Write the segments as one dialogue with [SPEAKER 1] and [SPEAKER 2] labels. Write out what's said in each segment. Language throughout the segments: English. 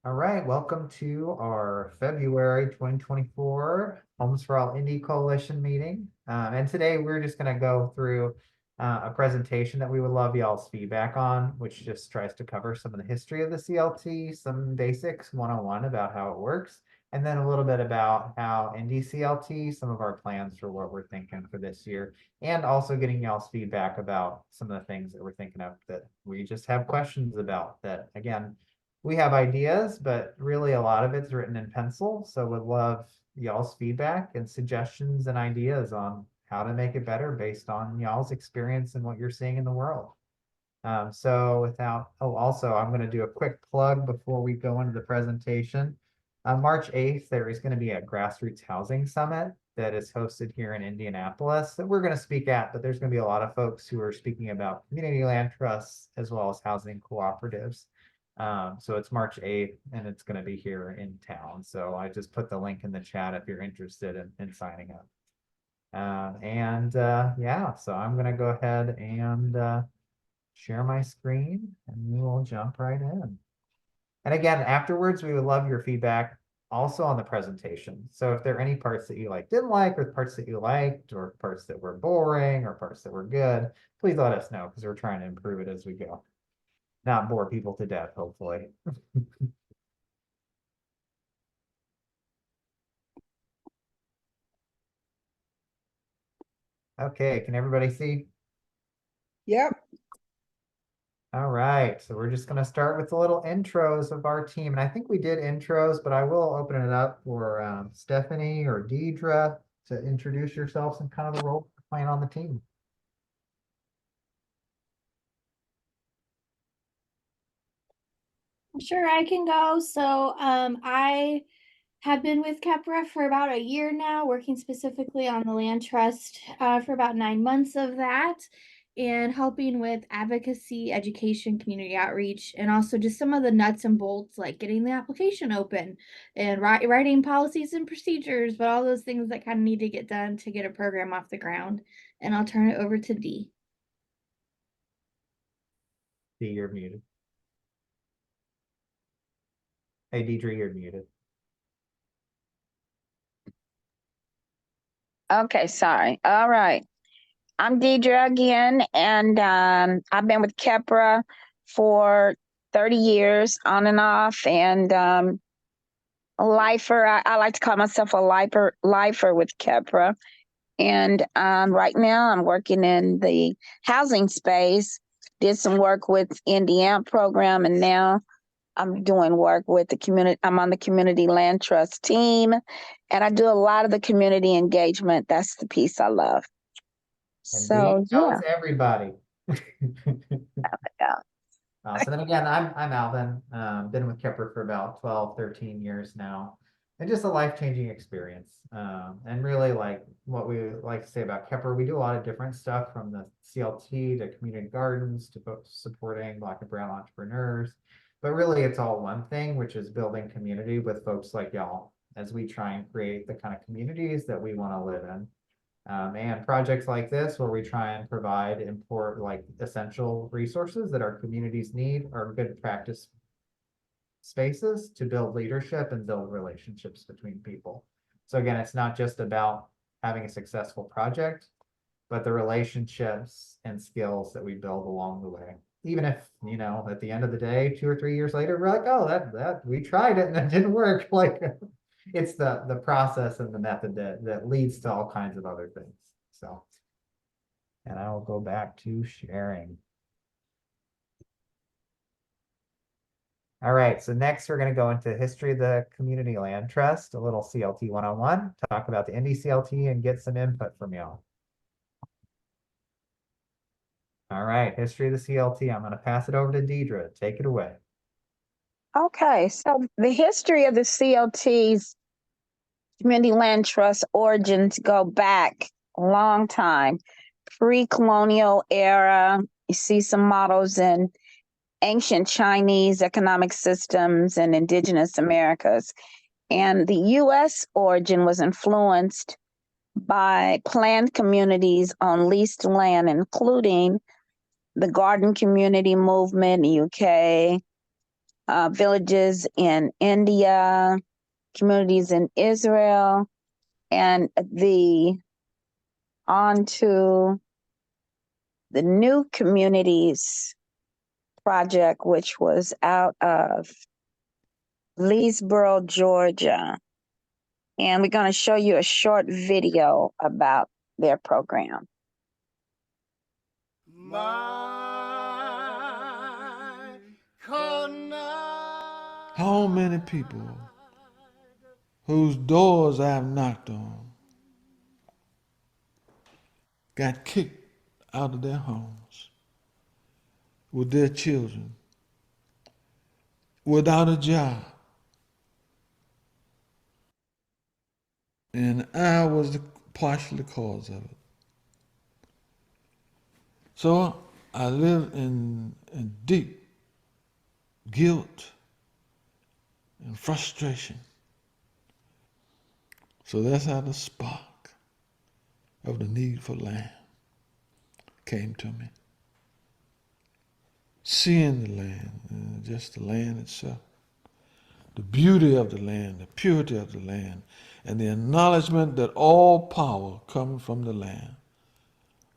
[SPEAKER 1] All right, welcome to our February 2024 Homes for All Indy Coalition meeting. And today we're just going to go through a presentation that we would love y'all's feedback on, which just tries to cover some of the history of the CLT, some basics 101 about how it works, and then a little bit about how Indy CLT, some of our plans for what we're thinking for this year, and also getting y'all's feedback about some of the things that we're thinking of that we just have questions about that, again, we have ideas, but really a lot of it's written in pencil. So would love y'all's feedback and suggestions and ideas on how to make it better based on y'all's experience and what you're seeing in the world. Also, I'm going to do a quick plug before we go into the presentation. March 8th, there is going to be a grassroots housing summit that is hosted here in Indianapolis that we're going to speak at, but there's going to be a lot of folks who are speaking about community land trusts as well as housing cooperatives. So it's March 8th and it's going to be here in town. So I just put the link in the chat if you're interested in signing up. Yeah, so I'm going to go ahead and share my screen and we will jump right in. And again, afterwards, we would love your feedback also on the presentation. So if there are any parts that you didn't like, or parts that you liked, or parts that were boring, or parts that were good, please let us know because we're trying to improve it as we go. Not bore people to death, hopefully. Okay, can everybody see?
[SPEAKER 2] Yep.
[SPEAKER 1] All right, so we're just going to start with the little intros of our team. And I think we did intros, but I will open it up for Stephanie or Deidre to introduce yourselves and kind of the role you're playing on the team.
[SPEAKER 3] Sure, I can go. So I have been with Kepra for about a year now, working specifically on the land trust for about 9 months of that, and helping with advocacy, education, community outreach, and also just some of the nuts and bolts like getting the application open and writing policies and procedures, but all those things that kind of need to get done to get a program off the ground. And I'll turn it over to Dee.
[SPEAKER 1] Dee, you're muted. Hey, Deidre, you're muted.
[SPEAKER 4] Okay, sorry. All right. I'm Deidre again, and I've been with Kepra for 30 years on and off, and a lifer. I like to call myself a lifer with Kepra. And right now I'm working in the housing space, did some work with Indy program, and now I'm doing work with the community. I'm on the community land trust team, and I do a lot of the community engagement. That's the piece I love.
[SPEAKER 1] And
[SPEAKER 4] So
[SPEAKER 1] Dee knows everybody.
[SPEAKER 4] yeah.
[SPEAKER 1] So then again, I'm Alvin. Been with Kepler for about 12, 13 years now. And just a life-changing experience. And really like what we like to say about Kepler, we do a lot of different stuff from the CLT to community gardens to supporting Black and Brown entrepreneurs. But really it's all one thing, which is building community with folks like y'all as we try and create the kind of communities that we want to live in. And projects like this, where we try and provide essential resources that our communities need, are good practice spaces to build leadership and build relationships between people. So again, it's not just about having a successful project, but the relationships and skills that we build along the way. Even if, at the end of the day, 2 or 3 years later, we're like, oh, that we tried it and it didn't work. It's the process and the method that leads to all kinds of other things. So, and I will go back to sharing. All right, so next we're going to go into history of the Community Land Trust, a little CLT 101, talk about the Indy CLT and get some input from y'all. All right, history of the CLT. I'm going to pass it over to Deidre. Take it away.
[SPEAKER 4] Okay, so the history of the CLT's Community Land Trust origins go back a long time, pre-colonial era. You see some models in ancient Chinese economic systems and indigenous Americas. And the U.S. origin was influenced by planned communities on leased land, including the garden community movement in the UK, villages in India, communities in Israel, and on to the new communities project, which was out of Leesboro, Georgia. And we're going to show you a short video about their program.
[SPEAKER 5] How many people whose doors I've knocked on got kicked out of their homes with their children, without a job. And I was partially the cause of it. So I lived in deep guilt and frustration. So that's how the spark of the need for land came to me. Seeing the land, just the land itself, the beauty of the land, the purity of the land, and the acknowledgement that all power comes from the land,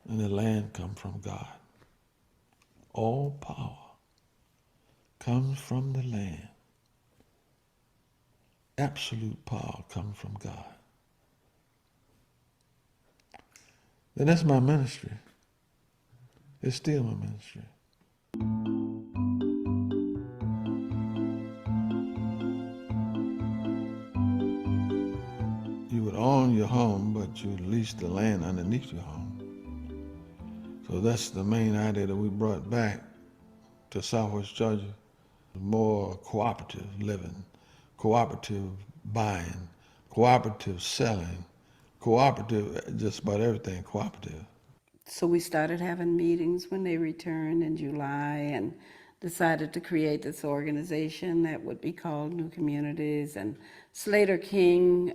[SPEAKER 5] and the land comes from God. All power comes from the land. Absolute power comes from God. And that's my ministry. It's still my ministry. You would own your home, but you would lease the land underneath your home. So that's the main idea that we brought back to Southwest Georgia. More cooperative living, cooperative buying, cooperative selling, cooperative, just about everything cooperative.
[SPEAKER 6] So we started having meetings when they returned in July and decided to create this organization that would be called New Communities. And Slater King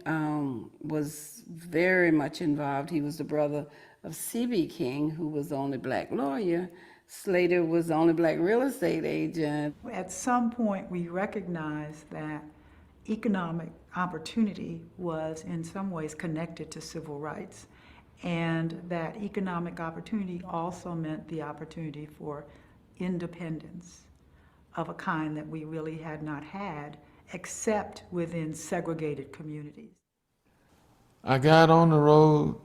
[SPEAKER 6] was very much involved. He was the brother of C.B. King, who was the only black lawyer. Slater was the only black real estate agent.
[SPEAKER 7] At some point, we recognized that economic opportunity was in some ways connected to civil rights, and that economic opportunity also meant the opportunity for independence of a kind that we really had not had, except within segregated communities.
[SPEAKER 5] I got on the road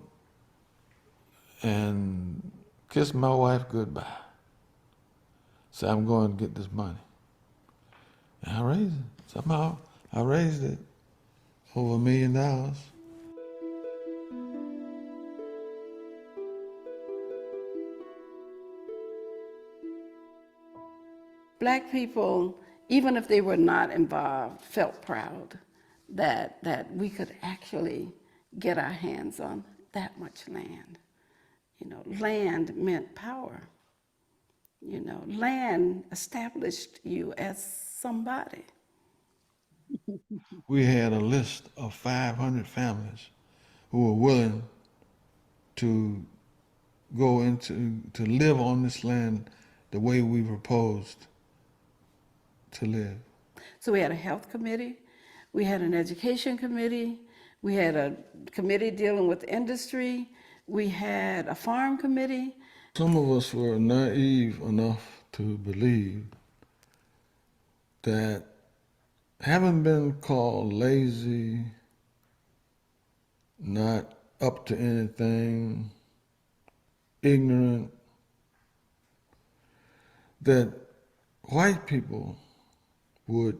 [SPEAKER 5] and kissed my wife goodbye. Said, I'm going to get this money. And I raised it. Somehow I raised it over $1 million.
[SPEAKER 6] Black people, even if they were not involved, felt proud that we could actually get our hands on that much land. You know, land meant power. You know, land established you as somebody.
[SPEAKER 5] We had a list of 500 families who were willing to go to live on this land the way we proposed to live.
[SPEAKER 6] So we had a health committee, we had an education committee, we had a committee dealing with industry, we had a farm committee.
[SPEAKER 5] Some of us were naive enough to believe that having been called lazy, not up to anything, ignorant, that white people would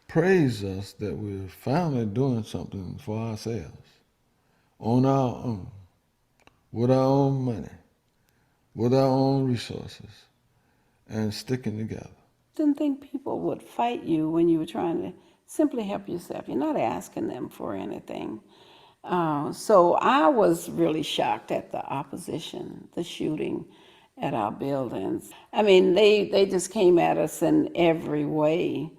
[SPEAKER 5] praise us that we're finally doing something for ourselves, on our own, with our own money, with our own resources, and sticking together.
[SPEAKER 6] Didn't think people would fight you when you were trying to simply help yourself. You're not asking them for anything. So I was really shocked at the opposition, the shooting at our buildings. I mean, they just came at us in every way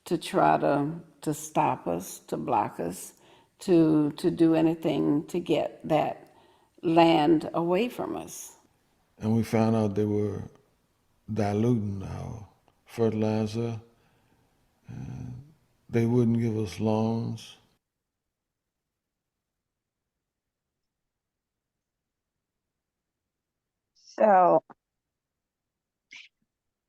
[SPEAKER 6] to try to stop us, to block us, to do anything to get that land away from us.
[SPEAKER 5] And we found out they were diluting our fertilizer They wouldn't give us loans.
[SPEAKER 4] So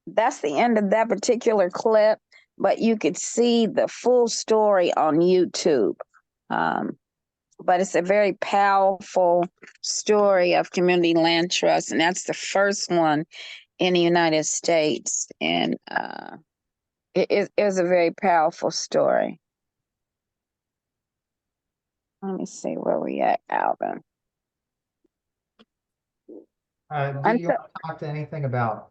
[SPEAKER 4] that's the end of that particular clip, but you could see the full story on YouTube. But it's a very powerful story of community land trust, and that's the first one in the United States. And it is a very powerful story. Let me see where we at, Alvin.
[SPEAKER 1] Do you want to talk to anything about,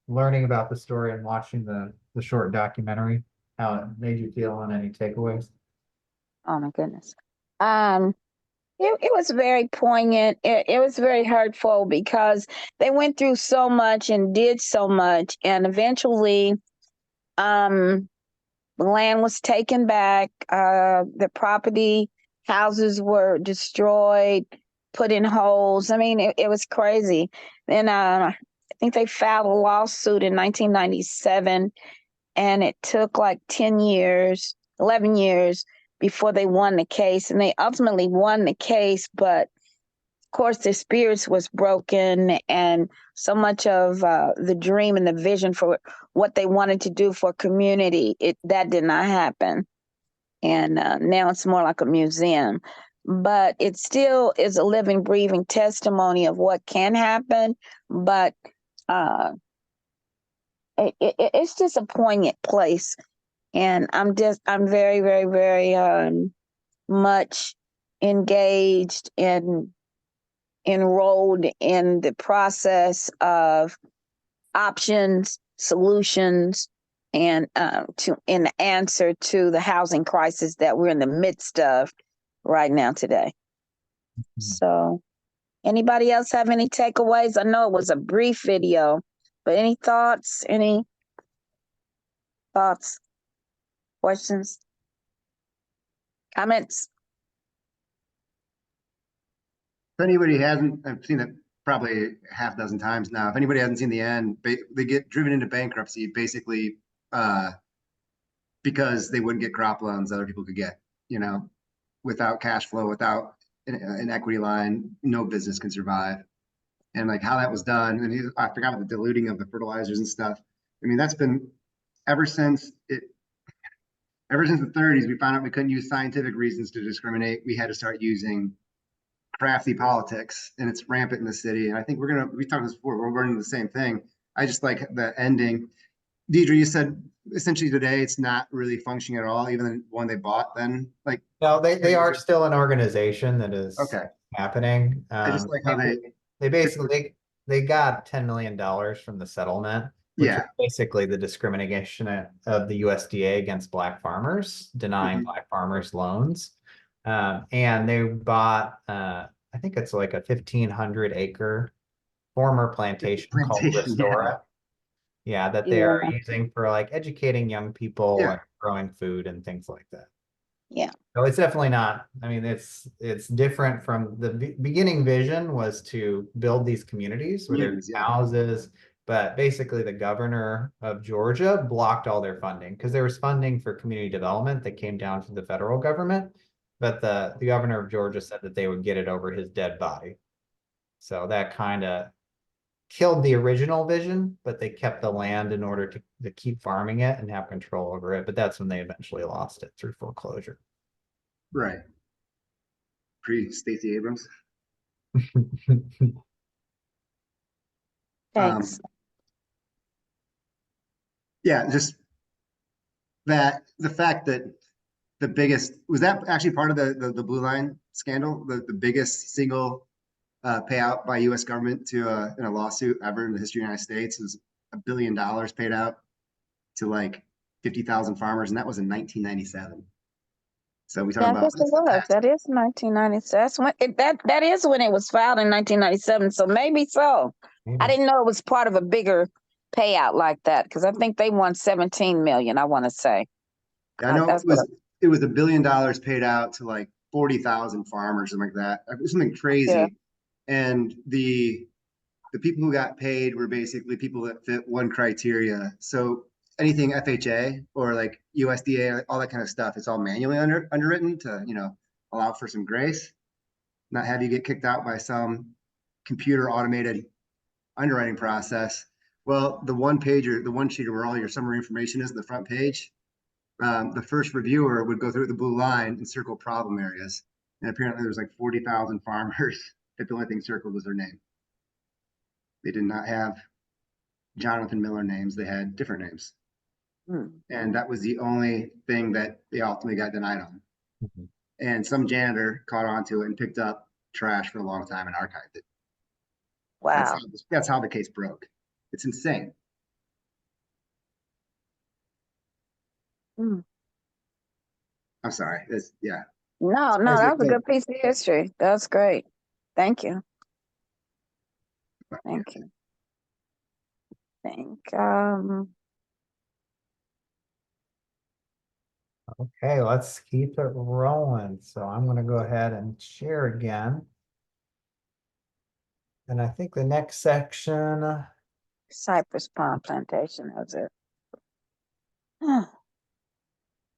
[SPEAKER 1] learning about the story and watching the short documentary, how it made you feel and any takeaways?
[SPEAKER 4] Oh my goodness. It was very poignant. It was very hurtful because they went through so much and did so much, and eventually, the land was taken back. The property, houses were destroyed, put in holes. I mean, it was crazy. And I think they filed a lawsuit in 1997, and it took like 10 years, 11 years before they won the case. And they ultimately won the case, but of course their spirits was broken, and so much of the dream and the vision for what they wanted to do for community, that did not happen. And now it's more like a museum, but it still is a living, breathing testimony of what can happen. But it's just a poignant place. And I'm very, very, very much engaged and enrolled in the process of options, solutions, and in the answer to the housing crisis that we're in the midst of right now today. So, anybody else have any takeaways? I know it was a brief video, but any thoughts? Any thoughts? Questions? Comments?
[SPEAKER 8] If anybody hasn't, I've seen it probably a half dozen times now. If anybody hasn't seen the end, they get driven into bankruptcy basically because they wouldn't get crop loans other people could get, without cash flow, without an equity line, no business can survive. And like how that was done, and I forgot about the diluting of the fertilizers and stuff. I mean, that's been ever since the 30s, we found out we couldn't use scientific reasons to discriminate. We had to start using crafty politics, and it's rampant in the city. And I think we talked this before, we're running the same thing. I just like the ending. Deidre, you said essentially today it's not really functioning at all, even the one they bought then. Like,
[SPEAKER 1] No, they are still an organization that is
[SPEAKER 8] okay.
[SPEAKER 1] happening.
[SPEAKER 8] I just like how
[SPEAKER 1] they basically they got $10 million from the settlement, which was basically the discrimination of the USDA against Black farmers, denying Black farmers loans. And they bought, I think it's like a 1,500 acre former plantation called Restora. Yeah, that they are using for like educating young people and growing food and things like that.
[SPEAKER 4] Yeah.
[SPEAKER 1] So it's definitely not, I mean, it's different from the beginning vision was to build these communities where there's houses, but basically the governor of Georgia blocked all their funding because there was funding for community development that came down from the federal government. But the governor of Georgia said that they would get it over his dead body. So that kind of killed the original vision, but they kept the land in order to keep farming it and have control over it. But that's when they eventually lost it through foreclosure.
[SPEAKER 8] Right. Pre-Stacey Abrams.
[SPEAKER 4] Thanks.
[SPEAKER 8] Yeah, just that the fact that the biggest was that actually part of the Blue Line scandal, the biggest single payout by U.S. government to in a lawsuit ever in the history of the United States is $1 billion paid out to like 50,000 farmers, and that was in 1997. So we talk
[SPEAKER 4] Yeah, I
[SPEAKER 8] about
[SPEAKER 4] guess it was. That is 1997. That's when that is when it was filed in 1997. So maybe so. I didn't know it was part of a bigger payout like that because I think they won 17 million. I want to say.
[SPEAKER 8] I know it was $1 billion paid out to like 40,000 farmers, something like that. It was something crazy.
[SPEAKER 4] Yeah.
[SPEAKER 8] And the people who got paid were basically people that fit one criteria. So anything FHA or like USDA, all that kind of stuff, it's all manually underwritten to, you know, allow for some grace, not have you get kicked out by some computer automated underwriting process. Well, the one pager, the one sheeter where all your summary information is in the front page, the first reviewer would go through the blue line and circle problem areas. And apparently there's like 40,000 farmers that the only thing circled was their name. They did not have Jonathan Miller names, they had different names. And that was the only thing that they ultimately got denied on. And some janitor caught on to it and picked up trash for a long time and archived it.
[SPEAKER 4] Wow.
[SPEAKER 8] That's how the case broke. It's insane.
[SPEAKER 4] Mm.
[SPEAKER 8] I'm sorry. Yeah.
[SPEAKER 4] No,
[SPEAKER 8] far as
[SPEAKER 4] that
[SPEAKER 8] the
[SPEAKER 4] was a
[SPEAKER 8] case-
[SPEAKER 4] good piece of history. That's great. Thank you. Thank you. Think,
[SPEAKER 1] Okay, let's keep it rolling. So I'm gonna go ahead and share again. And I think the next section,
[SPEAKER 4] cypress palm plantation, was it? Huh.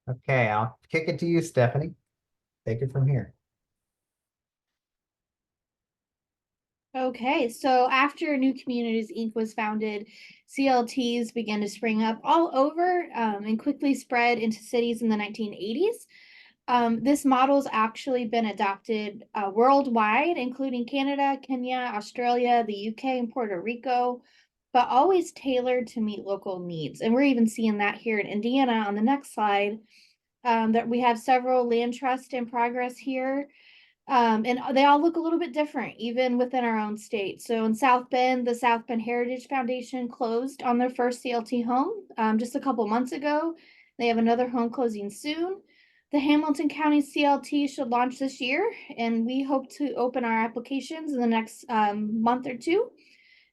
[SPEAKER 1] okay, I'll kick it to you, Stephanie. Take it from here.
[SPEAKER 3] Okay, so after New Communities Inc. was founded, CLTs began to spring up all over and quickly spread into cities in the 1980s. This model's actually been adopted worldwide, including Canada, Kenya, Australia, the UK, and Puerto Rico, but always tailored to meet local needs. And we're even seeing that here in Indiana on the next slide, that we have several land trusts in progress here. And they all look a little bit different, even within our own state. So in South Bend, the South Bend Heritage Foundation closed on their first CLT home just a couple months ago. They have another home closing soon. The Hamilton County CLT should launch this year, and we hope to open our applications in the next month or two.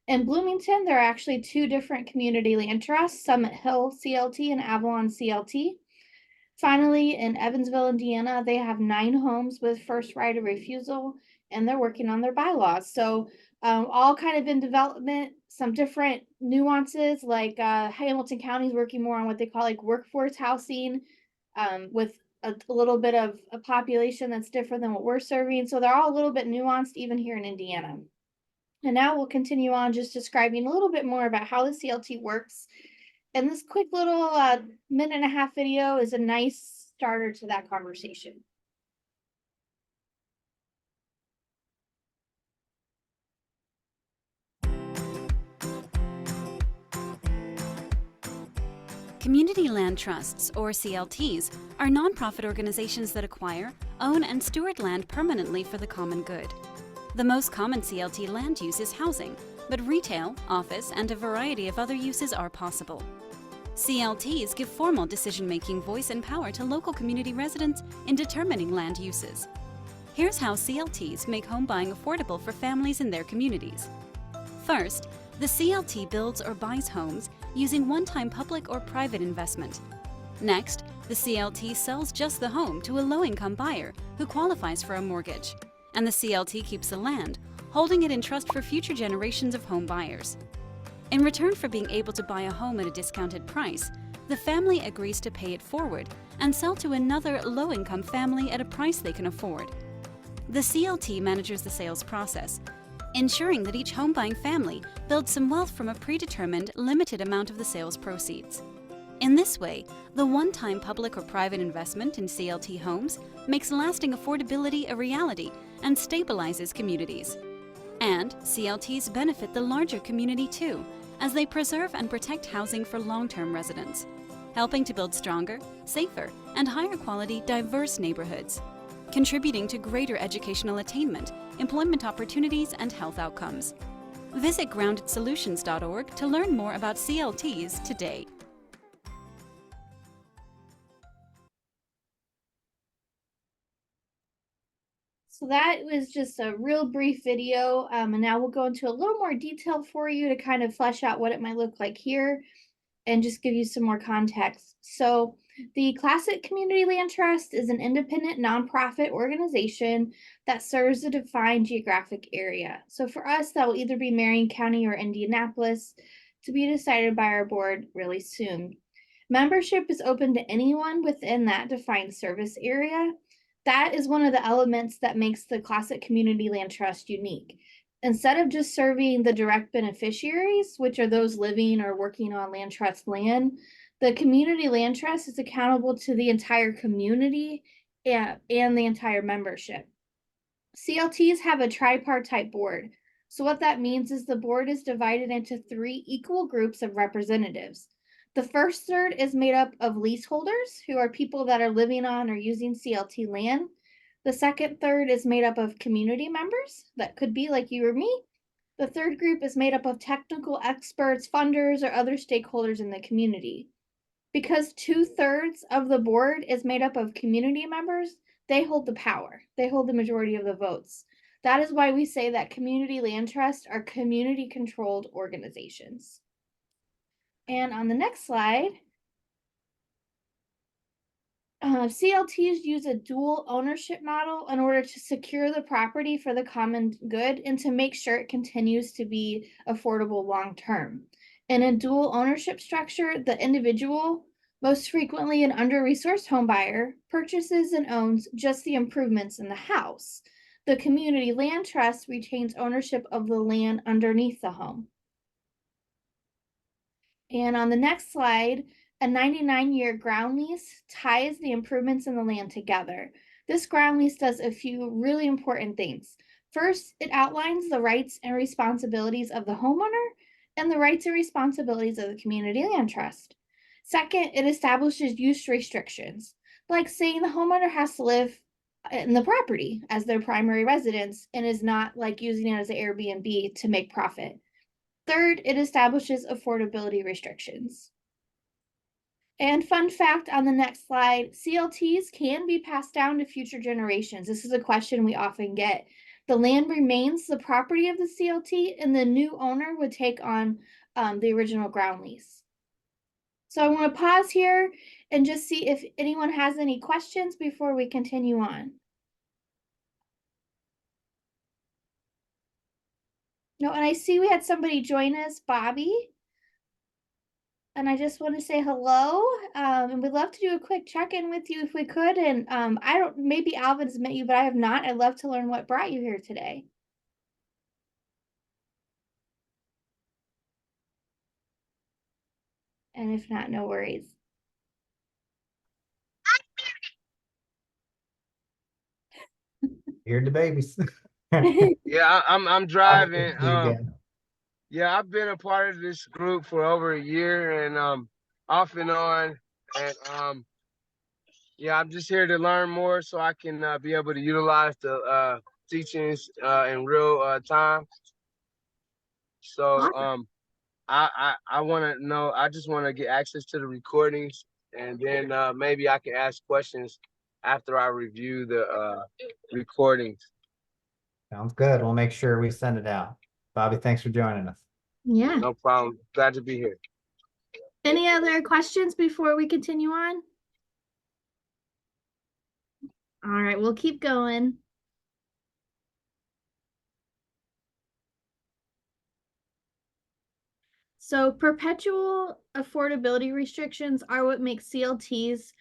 [SPEAKER 3] In Bloomington, there are actually two different community land trusts, Summit Hill CLT and Avalon CLT. Finally, in Evansville, Indiana, they have 9 homes with first right of refusal, and they're working on their bylaws. So all kind of in development, some different nuances, like Hamilton County is working more on what they call like workforce housing, with a little bit of a population that's different than what we're serving. So they're all a little bit nuanced, even here in Indiana. And now we'll continue on just describing a little bit more about how the CLT works. And this quick little minute and a half video is a nice starter to that conversation.
[SPEAKER 9] Community land trusts, or CLTs, are nonprofit organizations that acquire, own, and steward land permanently for the common good. The most common CLT land use is housing, but retail, office, and a variety of other uses are possible. CLTs give formal decision-making voice and power to local community residents in determining land uses. Here's how CLTs make home buying affordable for families in their communities. First, the CLT builds or buys homes using one-time public or private investment. Next, the CLT sells just the home to a low-income buyer who qualifies for a mortgage, and the CLT keeps the land, holding it in trust for future generations of home buyers. In return for being able to buy a home at a discounted price, the family agrees to pay it forward and sell to another low-income family at a price they can afford. The CLT manages the sales process, ensuring that each home-buying family builds some wealth from a predetermined, limited amount of the sales proceeds. In this way, the one-time public or private investment in CLT homes makes lasting affordability a reality and stabilizes communities. And CLTs benefit the larger community too, as they preserve and protect housing for long-term residents, helping to build stronger, safer, and higher quality diverse neighborhoods, contributing to greater educational attainment, employment opportunities, and health outcomes. Visit groundedsolutions.org to learn more about CLTs today.
[SPEAKER 3] So that was just a real brief video, and now we'll go into a little more detail for you to kind of flesh out what it might look like here and just give you some more context. So the Classic Community Land Trust is an independent nonprofit organization that serves a defined geographic area. So for us, that will either be Marion County or Indianapolis, to be decided by our board really soon. Membership is open to anyone within that defined service area. That is one of the elements that makes the Classic Community Land Trust unique. Instead of just serving the direct beneficiaries, which are those living or working on land trust land, the Community Land Trust is accountable to the entire community and the entire membership. CLTs have a tripartite board. So what that means is the board is divided into 3 equal groups of representatives. The first third is made up of leaseholders, who are people that are living on or using CLT land. The second third is made up of community members, that could be like you or me. The third group is made up of technical experts, funders, or other stakeholders in the community. Because 2/3 of the board is made up of community members, they hold the power. They hold the majority of the votes. That is why we say that community land trusts are community-controlled organizations. And on the next slide, CLTs use a dual ownership model in order to secure the property for the common good and to make sure it continues to be affordable long-term. In a dual ownership structure, the individual, most frequently an under-resourced home buyer, purchases and owns just the improvements in the house. The community land trust retains ownership of the land underneath the home. And on the next slide, a 99-year ground lease ties the improvements in the land together. This ground lease does a few really important things. First, it outlines the rights and responsibilities of the homeowner and the rights and responsibilities of the community land trust. Second, it establishes use restrictions, like saying the homeowner has to live in the property as their primary residence and is not like using it as an Airbnb to make profit. Third, it establishes affordability restrictions. And fun fact on the next slide, CLTs can be passed down to future generations. This is a question we often get. The land remains the property of the CLT and the new owner would take on the original ground lease. So I want to pause here and just see if anyone has any questions before we continue on. No, and I see we had somebody join us, Bobby. And I just want to say hello. And we'd love to do a quick check-in with you if we could. And I don't, maybe Alvin's met you, but I have not. I'd love to learn what brought you here today. And if not, no worries.
[SPEAKER 1] Here the babies.
[SPEAKER 10] Yeah, I'm driving.
[SPEAKER 1] Again.
[SPEAKER 10] Yeah, I've been a part of this group for over a year and off and on. And yeah, I'm just here to learn more so I can be able to utilize the teachings in real time. So I want to know, I just want to get access to the recordings and then maybe I can ask questions after I review the recordings.
[SPEAKER 1] Sounds good. We'll make sure we send it out. Bobby, thanks for joining us.
[SPEAKER 3] Yeah.
[SPEAKER 10] No problem. Glad to be here.
[SPEAKER 3] Any other questions before we continue on? All right, we'll keep going. So perpetual affordability restrictions are what makes CLTs,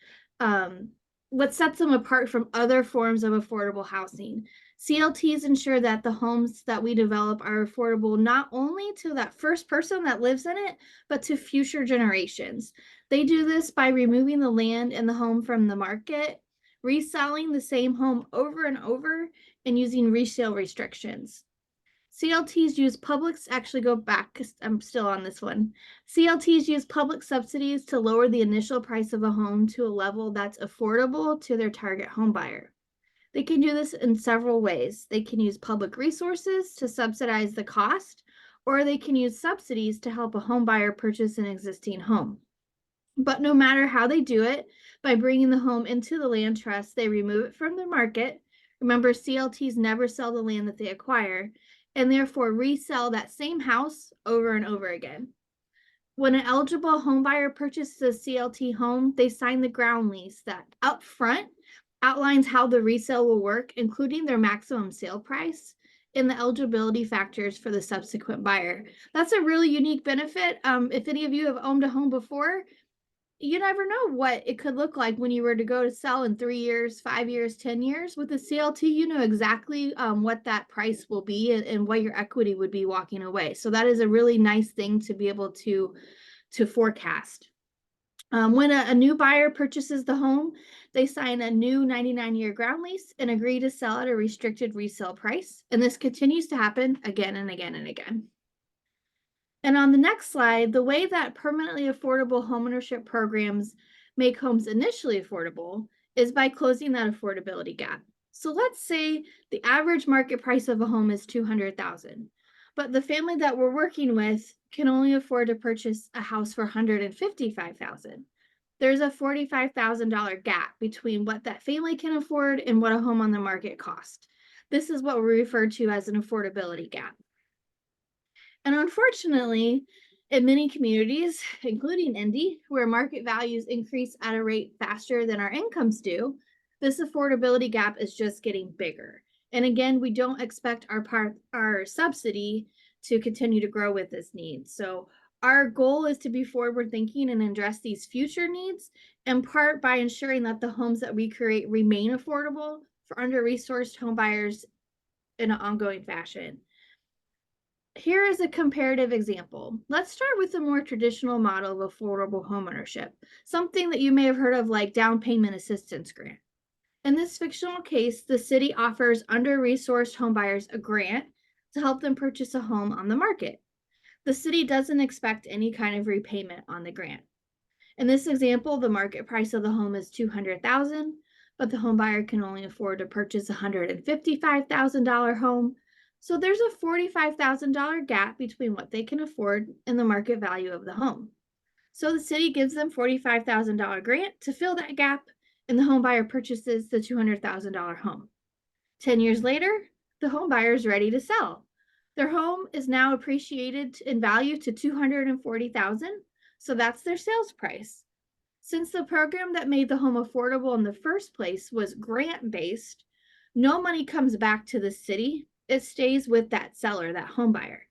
[SPEAKER 3] what sets them apart from other forms of affordable housing. CLTs ensure that the homes that we develop are affordable not only to that first person that lives in it, but to future generations. They do this by removing the land and the home from the market, reselling the same home over and over, and using resale restrictions. CLTs use actually go back because I'm still on this one. CLTs use public subsidies to lower the initial price of a home to a level that's affordable to their target home buyer. They can do this in several ways. They can use public resources to subsidize the cost, or they can use subsidies to help a home buyer purchase an existing home. But no matter how they do it, by bringing the home into the land trust, they remove it from the market. Remember, CLTs never sell the land that they acquire, and therefore resell that same house over and over again. When an eligible home buyer purchases a CLT home, they sign the ground lease that up front outlines how the resale will work, including their maximum sale price and the eligibility factors for the subsequent buyer. That's a really unique benefit. If any of you have owned a home before, you never know what it could look like when you were to go to sell in 3 years, 5 years, 10 years. With the CLT, you know exactly what that price will be and what your equity would be walking away. So that is a really nice thing to be able to forecast. When a new buyer purchases the home, they sign a new 99-year ground lease and agree to sell at a restricted resale price. And this continues to happen again and again and again. And on the next slide, the way that permanently affordable homeownership programs make homes initially affordable is by closing that affordability gap. So let's say the average market price of a home is $200,000, but the family that we're working with can only afford to purchase a house for $155,000. There's a $45,000 gap between what that family can afford and what a home on the market costs. This is what we refer to as an affordability gap. And unfortunately, in many communities, including Indy, where market values increase at a rate faster than our incomes do, this affordability gap is just getting bigger. And again, we don't expect our subsidy to continue to grow with this need. So our goal is to be forward thinking and address these future needs, in part by ensuring that the homes that we create remain affordable for under-resourced home buyers in an ongoing fashion. Here is a comparative example. Let's start with the more traditional model of affordable homeownership, something that you may have heard of like down payment assistance grant. In this fictional case, the city offers under-resourced homebuyers a grant to help them purchase a home on the market. The city doesn't expect any kind of repayment on the grant. In this example, the market price of the home is $200,000, but the homebuyer can only afford to purchase a $155,000 home. So there's a $45,000 gap between what they can afford and the market value of the home. So the city gives them $45,000 grant to fill that gap, and the home buyer purchases the $200,000 home. 10 years later, the home buyer is ready to sell. Their home is now appreciated in value to $240,000, so that's their sales price. Since the program that made the home affordable in the first place was grant-based, no money comes back to the city. It stays with that seller, that home buyer.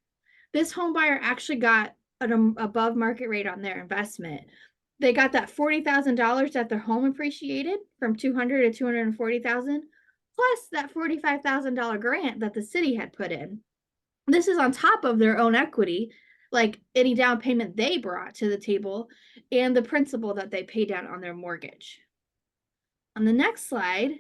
[SPEAKER 3] This home buyer actually got an above market rate on their investment. They got that $40,000 that their home appreciated from $200,000 to $240,000, plus that $45,000 grant that the city had put in. This is on top of their own equity, like any down payment they brought to the table and the principal that they paid down on their mortgage. On the next slide,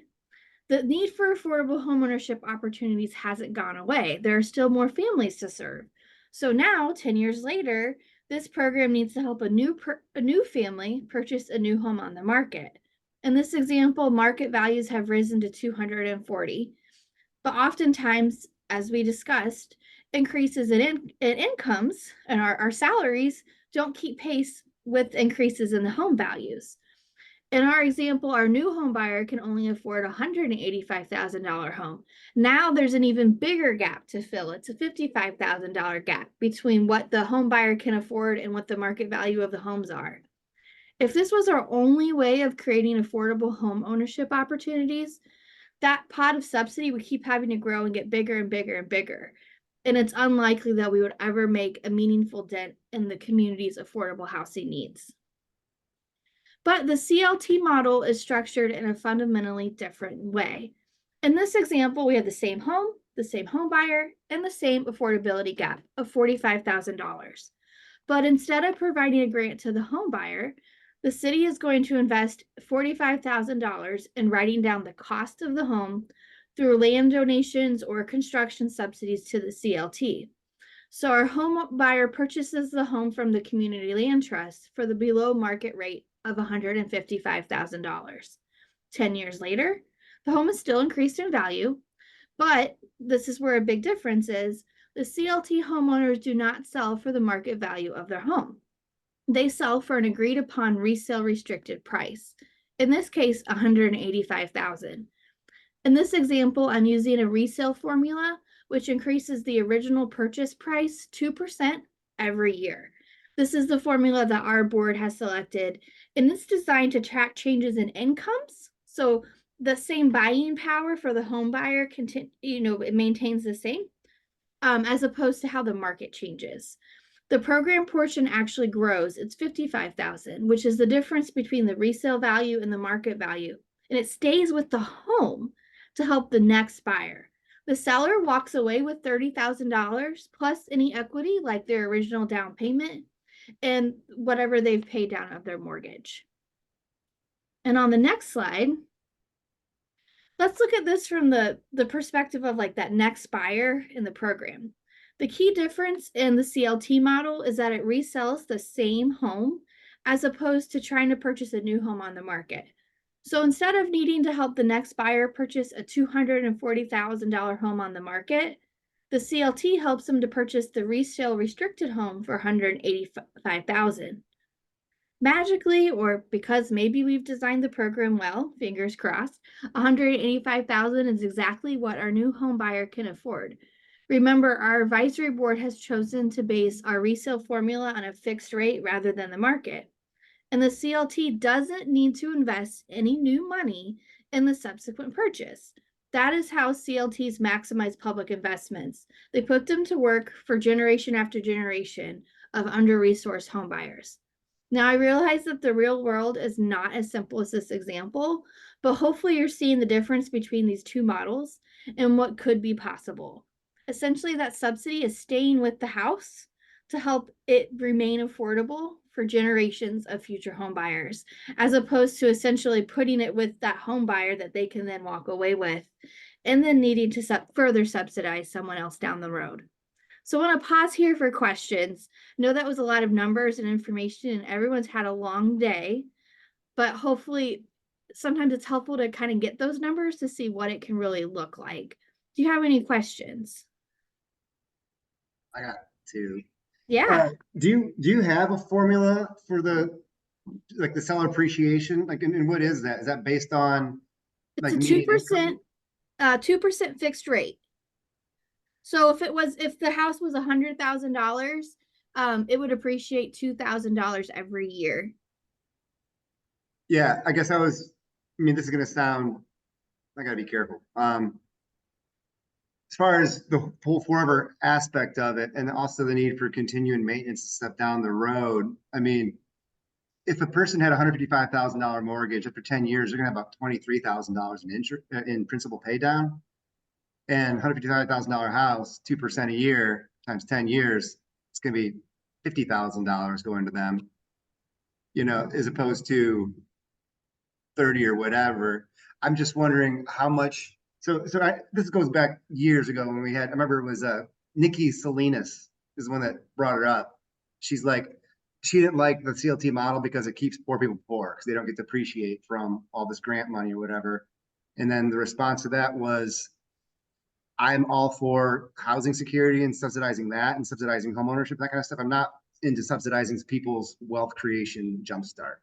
[SPEAKER 3] the need for affordable homeownership opportunities hasn't gone away. There are still more families to serve. So now, 10 years later, this program needs to help a new family purchase a new home on the market. In this example, market values have risen to $240,000, but oftentimes, as we discussed, increases in incomes and our salaries don't keep pace with increases in the home values. In our example, our new home buyer can only afford a $185,000 home. Now there's an even bigger gap to fill. It's a $55,000 gap between what the home buyer can afford and what the market value of the homes are. If this was our only way of creating affordable home ownership opportunities, that pot of subsidy would keep having to grow and get bigger and bigger and bigger. And it's unlikely that we would ever make a meaningful dent in the community's affordable housing needs. But the CLT model is structured in a fundamentally different way. In this example, we have the same home buyer, and the same affordability gap of $45,000. But instead of providing a grant to the home buyer, the city is going to invest $45,000 in writing down the cost of the home through land donations or construction subsidies to the CLT. So our home buyer purchases the home from the community land trust for the below market rate of $155,000. 10 years later, the home is still increased in value, but this is where a big difference is. The CLT homeowners do not sell for the market value of their home. They sell for an agreed upon resale restricted price. In this case, $185,000. In this example, I'm using a resale formula, which increases the original purchase price 2% every year. This is the formula that our board has selected, and it's designed to track changes in incomes. So the same buying power for the home buyer, it maintains the same, as opposed to how the market changes. The program portion actually grows. It's 55,000, which is the difference between the resale value and the market value. And it stays with the home to help the next buyer. The seller walks away with $30,000 plus any equity, like their original down payment and whatever they've paid down of their mortgage. And on the next slide, let's look at this from the perspective of like that next buyer in the program. The key difference in the CLT model is that it resells the same home as opposed to trying to purchase a new home on the market. So instead of needing to help the next buyer purchase a $240,000 home on the market, the CLT helps them to purchase the resale restricted home for $185,000. Magically, or because maybe we've designed the program well, fingers crossed, $185,000 is exactly what our new home buyer can afford. Remember, our advisory board has chosen to base our resale formula on a fixed rate rather than the market. And the CLT doesn't need to invest any new money in the subsequent purchase. That is how CLTs maximize public investments. They put them to work for generation after generation of under-resourced home buyers. Now, I realize that the real world is not as simple as this example, but hopefully you're seeing the difference between these two models and what could be possible. Essentially, that subsidy is staying with the house to help it remain affordable for generations of future home buyers, as opposed to essentially putting it with that home buyer that they can then walk away with and then needing to further subsidize someone else down the road. So I want to pause here for questions. Know that was a lot of numbers and information, and everyone's had a long day, but hopefully sometimes it's helpful to kind of get those numbers to see what it can really look like. Do you have any questions?
[SPEAKER 8] I got two.
[SPEAKER 3] Yeah.
[SPEAKER 8] Do you have a formula for the seller appreciation? Like, and what is that? Is that based on
[SPEAKER 3] It's
[SPEAKER 8] like
[SPEAKER 3] a
[SPEAKER 8] median
[SPEAKER 3] 2%,
[SPEAKER 8] income?
[SPEAKER 3] 2% fixed rate. So if the house was $100,000, it would appreciate $2,000 every year.
[SPEAKER 8] Yeah, I guess this is gonna sound, I gotta be careful. As far as the full forever aspect of it, and also the need for continuing maintenance and stuff down the road. I mean, if a person had a $155,000 mortgage after 10 years, they're gonna have about $23,000 in principal pay down. And $155,000 house, 2% a year times 10 years, it's gonna be $50,000 going to them, as opposed to 30 or whatever. I'm just wondering how much. This goes back years ago when I remember it was Nikki Salinas is the one that brought her up. She's like, she didn't like the CLT model because it keeps poor people poor because they don't get to appreciate from all this grant money or whatever. And then the response to that was, I'm all for housing security and subsidizing that and subsidizing homeownership, that kind of stuff. I'm not into subsidizing people's wealth creation jumpstart.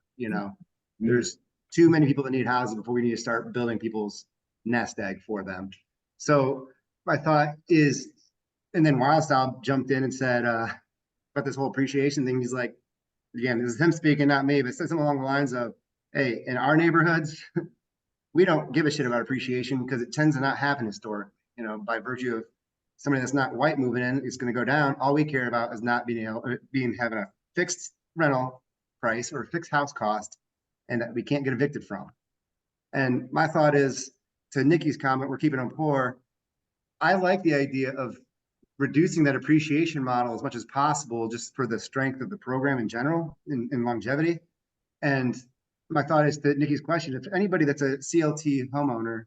[SPEAKER 8] There's too many people that need housing before we need to start building people's nest egg for them. So my thought is, and then Wildstyle jumped in and said about this whole appreciation thing. He's like, again, this is him speaking, not me, but said something along the lines of, hey, in our neighborhoods, we don't give a shit about appreciation because it tends to not happen historically. By virtue of somebody that's not white moving in, it's going to go down. All we care about is not having a fixed rental price or a fixed house cost, and that we can't get evicted from. And my thought is, to Nikki's comment, we're keeping them poor. I like the idea of reducing that appreciation model as much as possible, just for the strength of the program in general, in longevity. And my thought is, to Nikki's question, if anybody that's a CLT homeowner,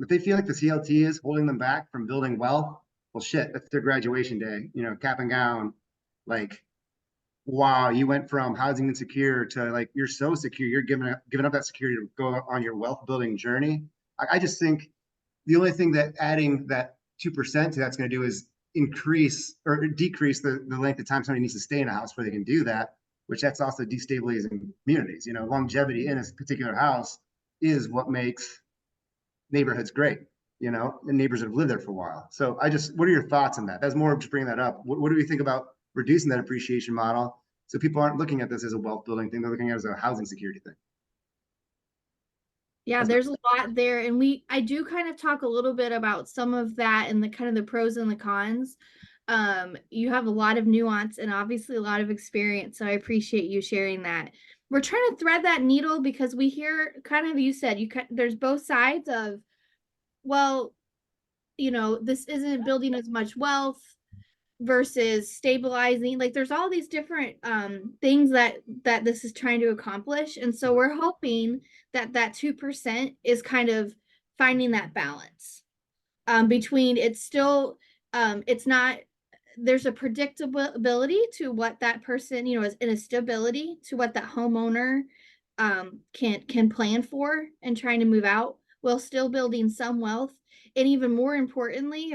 [SPEAKER 8] if they feel like the CLT is holding them back from building wealth, well, shit, that's their graduation day, cap and gown. Like, wow, you went from housing insecure to like, you're so secure, you're giving up that security to go on your wealth building journey. I just think the only thing that adding that 2% to that's going to do is increase or decrease the length of time somebody needs to stay in a house before they can do that, which that's also destabilizing communities. Longevity in a particular house is what makes neighborhoods great, and neighbors that have lived there for a while. So what are your thoughts on that? That's more of just bringing that up. What do we think about reducing that appreciation model so people aren't looking at this as a wealth building thing, they're looking at it as a housing security thing?
[SPEAKER 3] Yeah, there's a lot there. And I do kind of talk a little bit about some of that and the kind of the pros and the cons. You have a lot of nuance and obviously a lot of experience. So I appreciate you sharing that. We're trying to thread that needle because we hear kind of, you said, there's both sides of, well, this isn't building as much wealth versus stabilizing. Like there's all these different things that this is trying to accomplish. And so we're hoping that 2% is kind of finding that balance between it's still it's not, there's a predictability to what that person, is in a stability to what that homeowner can plan for and trying to move out while still building some wealth. And even more importantly,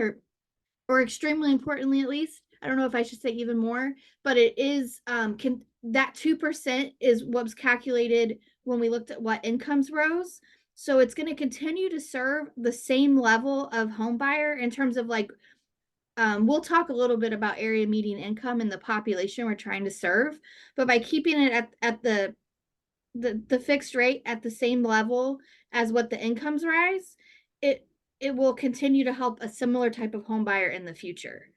[SPEAKER 3] or extremely importantly, at least, I don't know if I should say even more, but it is that 2% is what was calculated when we looked at what incomes rose. So it's going to continue to serve the same level of home buyer in terms of like, we'll talk a little bit about area median income and the population we're trying to serve, but by keeping it at the fixed rate at the same level as what the incomes rise, it will continue to help a similar type of home buyer in the future.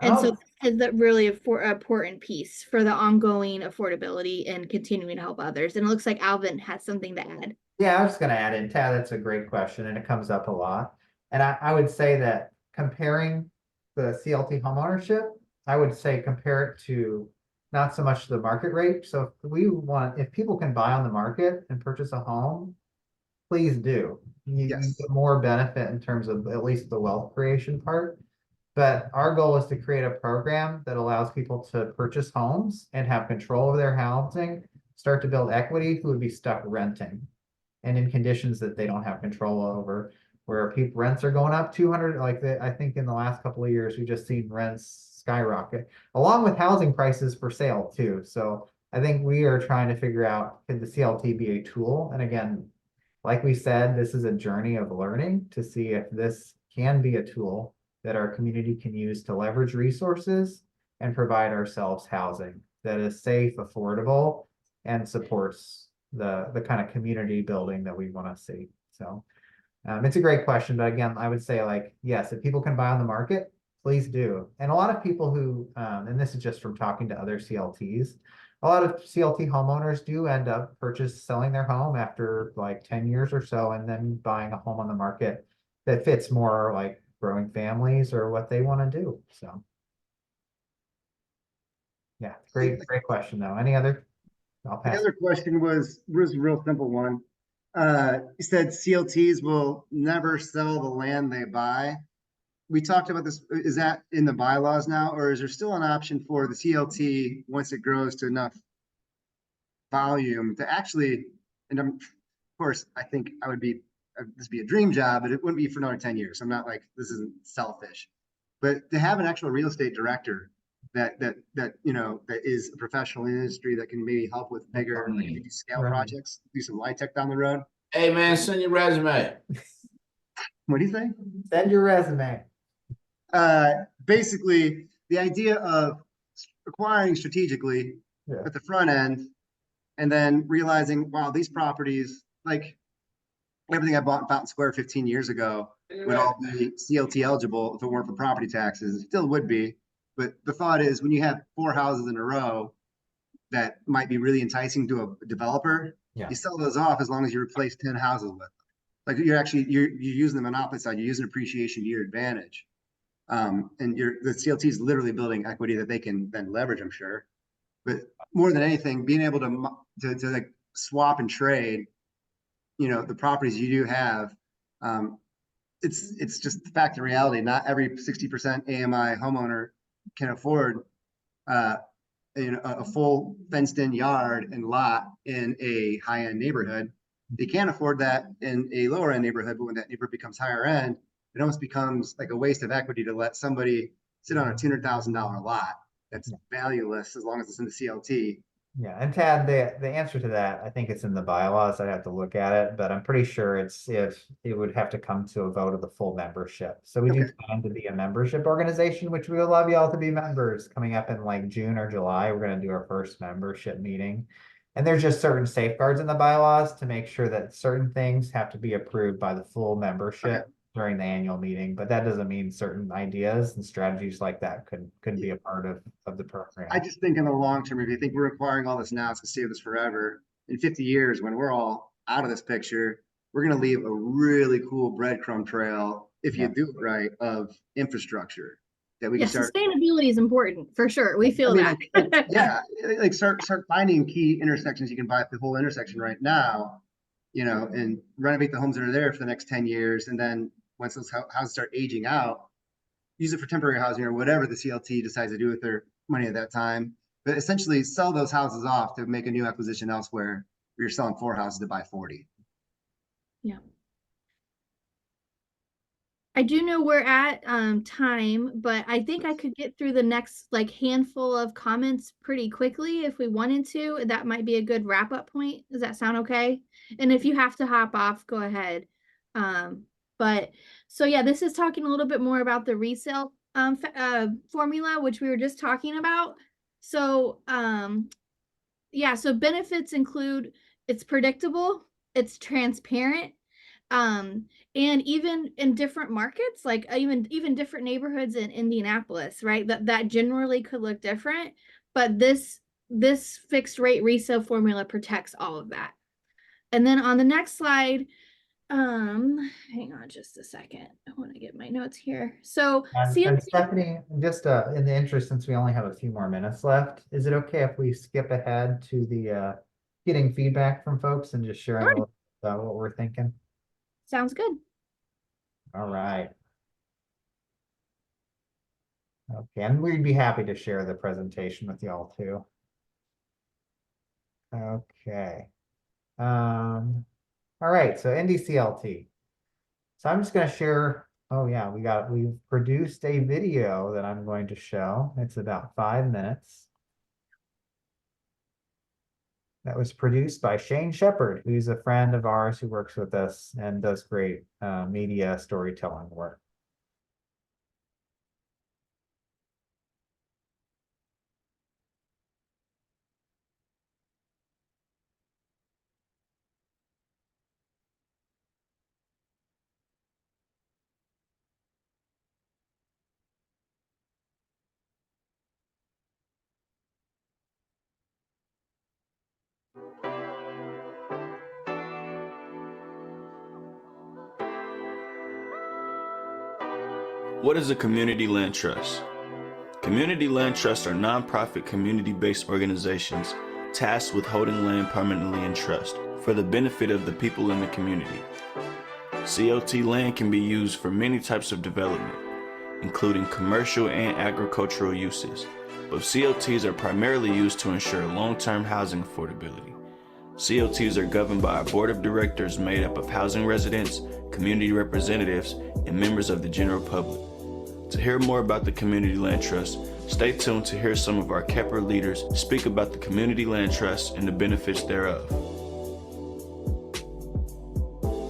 [SPEAKER 3] And so is that really important piece for the ongoing affordability and continuing to help others. And it looks like Alvin has something to add.
[SPEAKER 1] Yeah, I was just going to add in, Tad, that's a great question and it comes up a lot. And I would say that comparing the CLT homeownership, I would say compare it to not so much the market rate. So if people can buy on the market and purchase a home, please do. You
[SPEAKER 8] Yes.
[SPEAKER 1] get more benefit in terms of at least the wealth creation part. But our goal is to create a program that allows people to purchase homes and have control over their housing, start to build equity who would be stuck renting and in conditions that they don't have control over, where rents are going up 200, I think in the last couple of years, we've just seen rents skyrocket, along with housing prices for sale too. So I think we are trying to figure out, can the CLT be a tool? And again, like we said, this is a journey of learning to see if this can be a tool that our community can use to leverage resources and provide ourselves housing that is safe, affordable, and supports the kind of community building that we want to see. So it's a great question, but again, I would say yes, if people can buy on the market, please do. And a lot of people who, and this is just from talking to other CLTs, a lot of CLT homeowners do end up selling their home after 10 years or so, and then buying a home on the market that fits more like growing families or what they want to do. So yeah, great question though. Any other? I'll
[SPEAKER 8] The
[SPEAKER 1] pass.
[SPEAKER 8] other question was a real simple one. You said CLTs will never sell the land they buy. We talked about this. Is that in the bylaws now, or is there still an option for the CLT once it grows to enough volume to actually, and of course, I think this would be a dream job, but it wouldn't be for another 10 years. I'm not like, this isn't selfish, but to have an actual real estate director that is a professional in the industry that can maybe help with bigger scale projects, do some light tech down the road.
[SPEAKER 11] Hey man, send your resume.
[SPEAKER 8] What do you think?
[SPEAKER 1] Send your resume.
[SPEAKER 8] Basically, the idea of acquiring strategically at the front end, and then realizing, wow, these properties, like everything I bought in Fountain Square 15 years ago, would all be CLT eligible if it weren't for property taxes. It still would be. But the thought is, when you have 4 houses in a row that might be really enticing to a developer, you sell those off as long as you replace 10 houses with them. Like you're using the monopoly side, you're using appreciation to your advantage. And the CLT is literally building equity that they can then leverage, I'm sure. But more than anything, being able to like swap and trade, the properties you do have, it's just the fact of reality. Not every 60% AMI homeowner can afford a full fenced-in yard and lot in a high-end neighborhood. They can't afford that in a lower-end neighborhood, but when that neighborhood becomes higher end, it almost becomes like a waste of equity to let somebody sit on a $200,000 lot that's valueless as long as it's in the CLT.
[SPEAKER 1] Yeah, and Tad, the answer to that, I think it's in the bylaws. I'd have to look at it, but I'm pretty sure if it would have to come to a vote of the full membership. So we do plan to be a membership organization, which we would love y'all to be members. Coming up in June or July, we're going to do our first membership meeting. And there's just certain safeguards in the bylaws to make sure that certain things have to be approved by the full membership during the annual meeting, but that doesn't mean certain ideas and strategies like that could be a part of the program.
[SPEAKER 8] I just think in the long term, if you think we're requiring all this now, it's gonna stay with us forever. In 50 years, when we're all out of this picture, we're gonna leave a really cool breadcrumb trail, if you
[SPEAKER 1] Yeah.
[SPEAKER 8] do it right, of infrastructure that we
[SPEAKER 3] Yeah,
[SPEAKER 8] can start.
[SPEAKER 3] sustainability is important for sure. We feel
[SPEAKER 8] I
[SPEAKER 3] that.
[SPEAKER 8] mean, yeah, like start finding key intersections. You can buy the whole intersection right now, and renovate the homes that are there for the next 10 years. And then once those houses start aging out, use it for temporary housing or whatever the CLT decides to do with their money at that time. But essentially sell those houses off to make a new acquisition elsewhere. Where you're selling 4 houses to buy 40.
[SPEAKER 3] Yeah. I do know we're at time, but I think I could get through the next like handful of comments pretty quickly if we wanted to. That might be a good wrap up point. Does that sound okay? And if you have to hop off, go ahead. But so yeah, this is talking a little bit more about the resale formula, which we were just talking about. So yeah, so benefits include it's predictable, it's transparent, and even in different markets, like even different neighborhoods in Indianapolis, right? That generally could look different, but this fixed rate resale formula protects all of that. And then on the next slide, hang on just a second. I want to get my notes here. So
[SPEAKER 1] And Stephanie, just in the interest, since we only have a few more minutes left, is it okay if we skip ahead to the getting feedback from folks and just sharing a little about what we're thinking?
[SPEAKER 3] Sounds good.
[SPEAKER 1] All right. Okay, and we'd be happy to share the presentation with y'all too. Okay. All right, so NDCLT. So I'm just going to share. Oh yeah, we've produced a video that I'm going to show. It's about 5 minutes. That was produced by Shane Shepard, who's a friend of ours who works with us and does great media storytelling work.
[SPEAKER 12] What is a community land trust? Community land trusts are nonprofit community-based organizations tasked with holding land permanently in trust for the benefit of the people in the community. CLT land can be used for many types of development, including commercial and agricultural uses, but CLTs are primarily used to ensure long-term housing affordability. CLTs are governed by a board of directors made up of housing residents, community representatives, and members of the general public. To hear more about the Community Land Trust, stay tuned to hear some of our KEPR leaders speak about the Community Land Trust and the benefits thereof.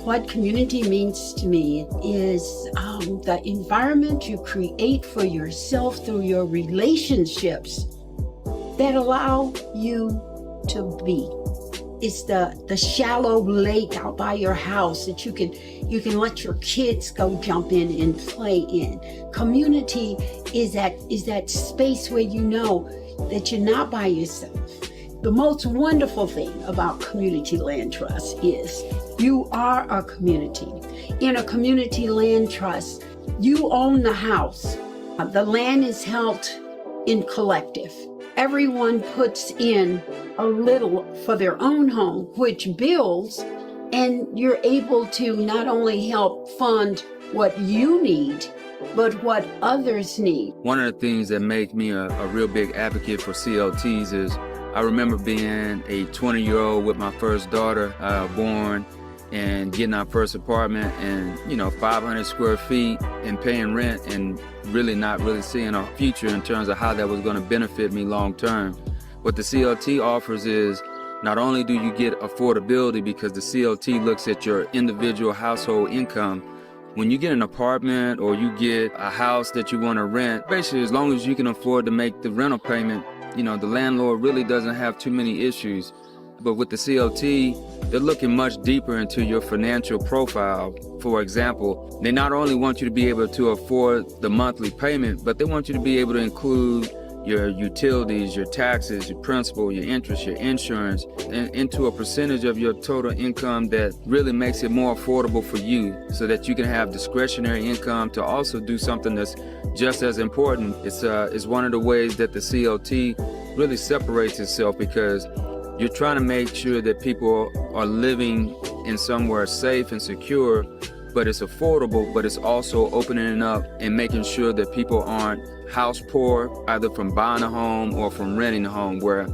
[SPEAKER 13] What community means to me is the environment you create for yourself through your relationships that allow you to be. It's the shallow lake out by your house that you can let your kids go jump in and play in. Community is that space where you know that you're not by yourself. The most wonderful thing about Community Land Trust is you are a community. In a Community Land Trust, you own the house. The land is held in collective. Everyone puts in a little for their own home, which builds, and you're able to not only help fund what you need, but what others need.
[SPEAKER 14] One of the things that make me a real big advocate for CLTs is I remember being a 20-year-old with my first daughter born and getting our first apartment and 500 square feet and paying rent and really not seeing a future in terms of how that was going to benefit me long term. What the CLT offers is not only do you get affordability because the CLT looks at your individual household income. When you get an apartment or you get a house that you want to rent, basically as long as you can afford to make the rental payment, the landlord really doesn't have too many issues But with the CLT, they're looking much deeper into your financial profile. For example, they not only want you to be able to afford the monthly payment, but they want you to be able to include your utilities, your taxes, your principal, your interest, your insurance, and into a percentage of your total income that really makes it more affordable for you, so that you can have discretionary income to also do something that's just as important. It's one of the ways that the CLT really separates itself, because you're trying to make sure that people are living in somewhere safe and secure, but it's affordable, but it's also opening up and making sure that people aren't house poor, either from buying a home or from renting a home, where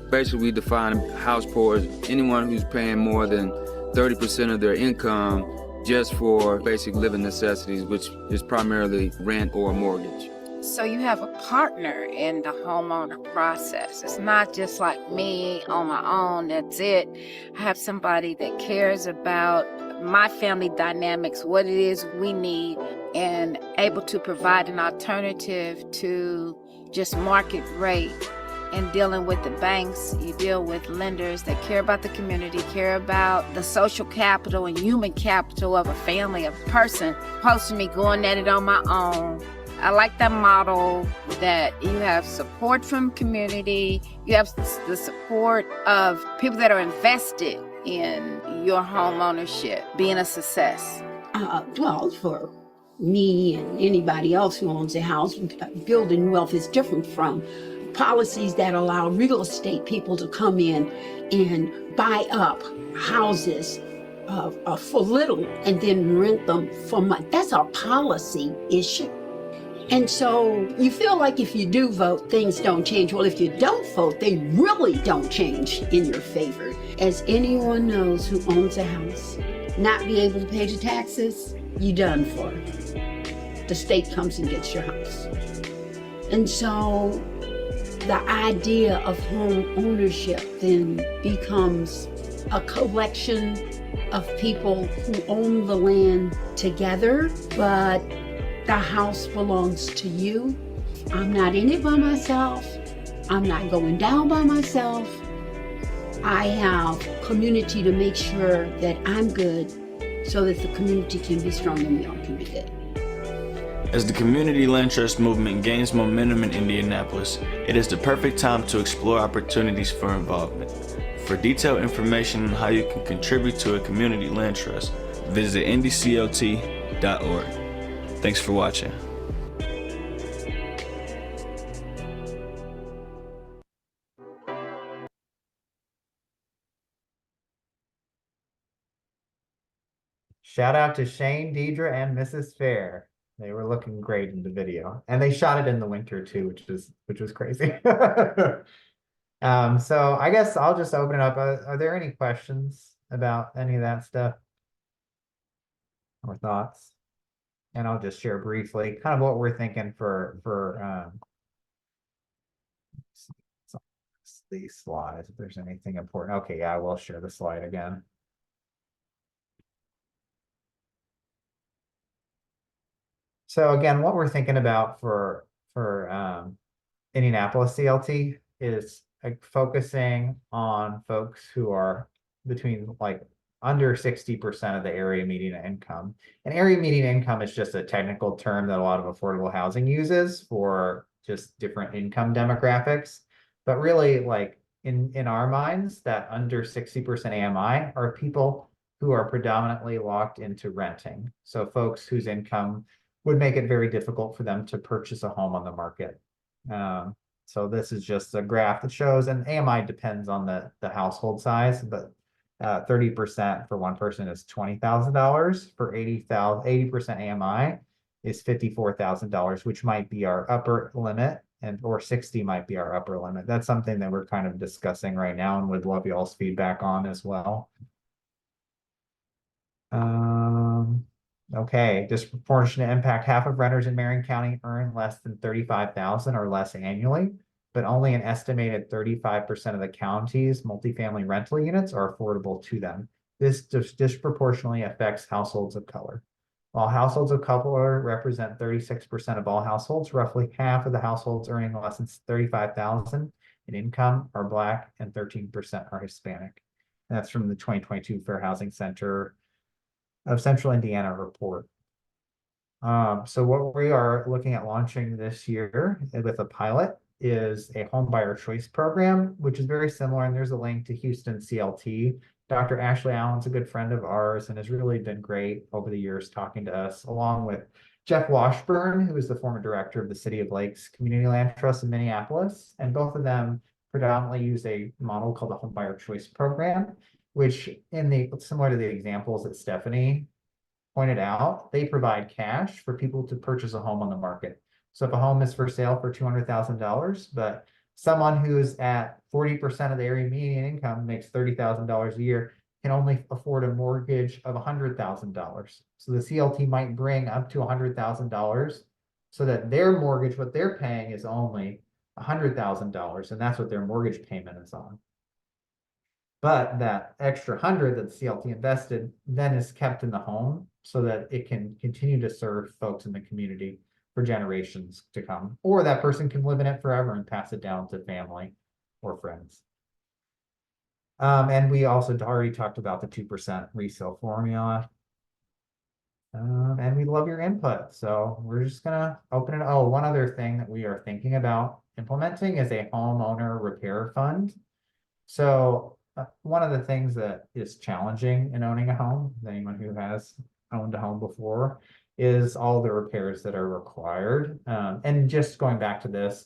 [SPEAKER 14] basically we define house poor as anyone who's paying more than 30% of their income just for basic living necessities, which is primarily rent or mortgage.
[SPEAKER 15] So you have a partner in the homeowner process. It's not just like me on my own, that's it. I have somebody that cares about my family dynamics, what it is we need, and able to provide an alternative to just market rate. And dealing with the banks, you deal with lenders that care about the community, care about the social capital and human capital of a family, of a person, opposed to me going at it on my own. I like that model that you have support from community, you have the support of people that are invested in your home ownership being a success.
[SPEAKER 13] Well, for me and anybody else who owns a house, building wealth is different from policies that allow real estate people to come in and buy up houses for little and then rent them for much. That's a policy issue. And so you feel like if you do vote, things don't change. Well, if you don't vote, they really don't change in your favor. As anyone knows who owns a house, not be able to pay the taxes, you done for. The state comes and gets your house. And so the idea of home ownership then becomes a collection of people who own the land together, but the house belongs to you. I'm not in it by myself. I'm not going down by myself. I have community to make sure that I'm good so that the community can be strong and we all can be good.
[SPEAKER 12] As the community land trust movement gains momentum in Indianapolis, it is the perfect time to explore opportunities for involvement. For detailed information on how you can contribute to a community land trust, visit indyclt.org. Thanks for watching.
[SPEAKER 1] Shout out to Shane, Deidre, and Mrs. Fair. They were looking great in the video, and they shot it in the winter too, which was crazy. So I guess I'll just open it up. Are there any questions about any of that stuff or thoughts? And I'll just share briefly kind of what we're thinking for these slides, if there's anything important. Okay, yeah, I will share the slide again. So again, what we're thinking about for Indianapolis CLT is like focusing on folks who are between like under 60% of the area median income. And area median income is just a technical term that a lot of affordable housing uses for just different income demographics. But really, like in our minds, that under 60% AMI are people who are predominantly locked into renting. So folks whose income would make it very difficult for them to purchase a home on the market. So this is just a graph that shows, and AMI depends on the household size, but 30% for one person is $20,000. For 80% AMI is $54,000, which might be our upper limit, or 60 might be our upper limit. That's something that we're kind of discussing right now and would love y'all's feedback on as well. Okay, disproportionate impact. Half of renters in Marion County earn less than $35,000 or less annually, but only an estimated 35% of the county's multifamily rental units are affordable to them. This disproportionately affects households of color. While households of color represent 36% of all households, roughly half of the households earning less than $35,000 in income are Black and 13% are Hispanic. And that's from the 2022 Fair Housing Center of Central Indiana report. So what we are looking at launching this year with a pilot is a home buyer choice program, which is very similar. And there's a link to Houston CLT. Dr. Ashley Allen's a good friend of ours and has really been great over the years talking to us, along with Jeff Washburn, who is the former director of the City of Lakes Community Land Trust in Minneapolis. And both of them predominantly use a model called the home buyer choice program, which similar to the examples that Stephanie pointed out, they provide cash for people to purchase a home on the market. So if a home is for sale for $200,000, but someone who's at 40% of the area median income makes $30,000 a year can only afford a mortgage of $100,000. So the CLT might bring up to $100,000 so that their mortgage, what they're paying is only $100,000, and that's what their mortgage payment is on. But that extra 100 that the CLT invested then is kept in the home so that it can continue to serve folks in the community for generations to come, or that person can live in it forever and pass it down to family or friends. And we also already talked about the 2% resale formula. And we love your input. So we're just gonna open it. Oh, one other thing that we are thinking about implementing is a homeowner repair fund. So one of the things that is challenging in owning a home, anyone who has owned a home before, is all the repairs that are required. And just going back to this,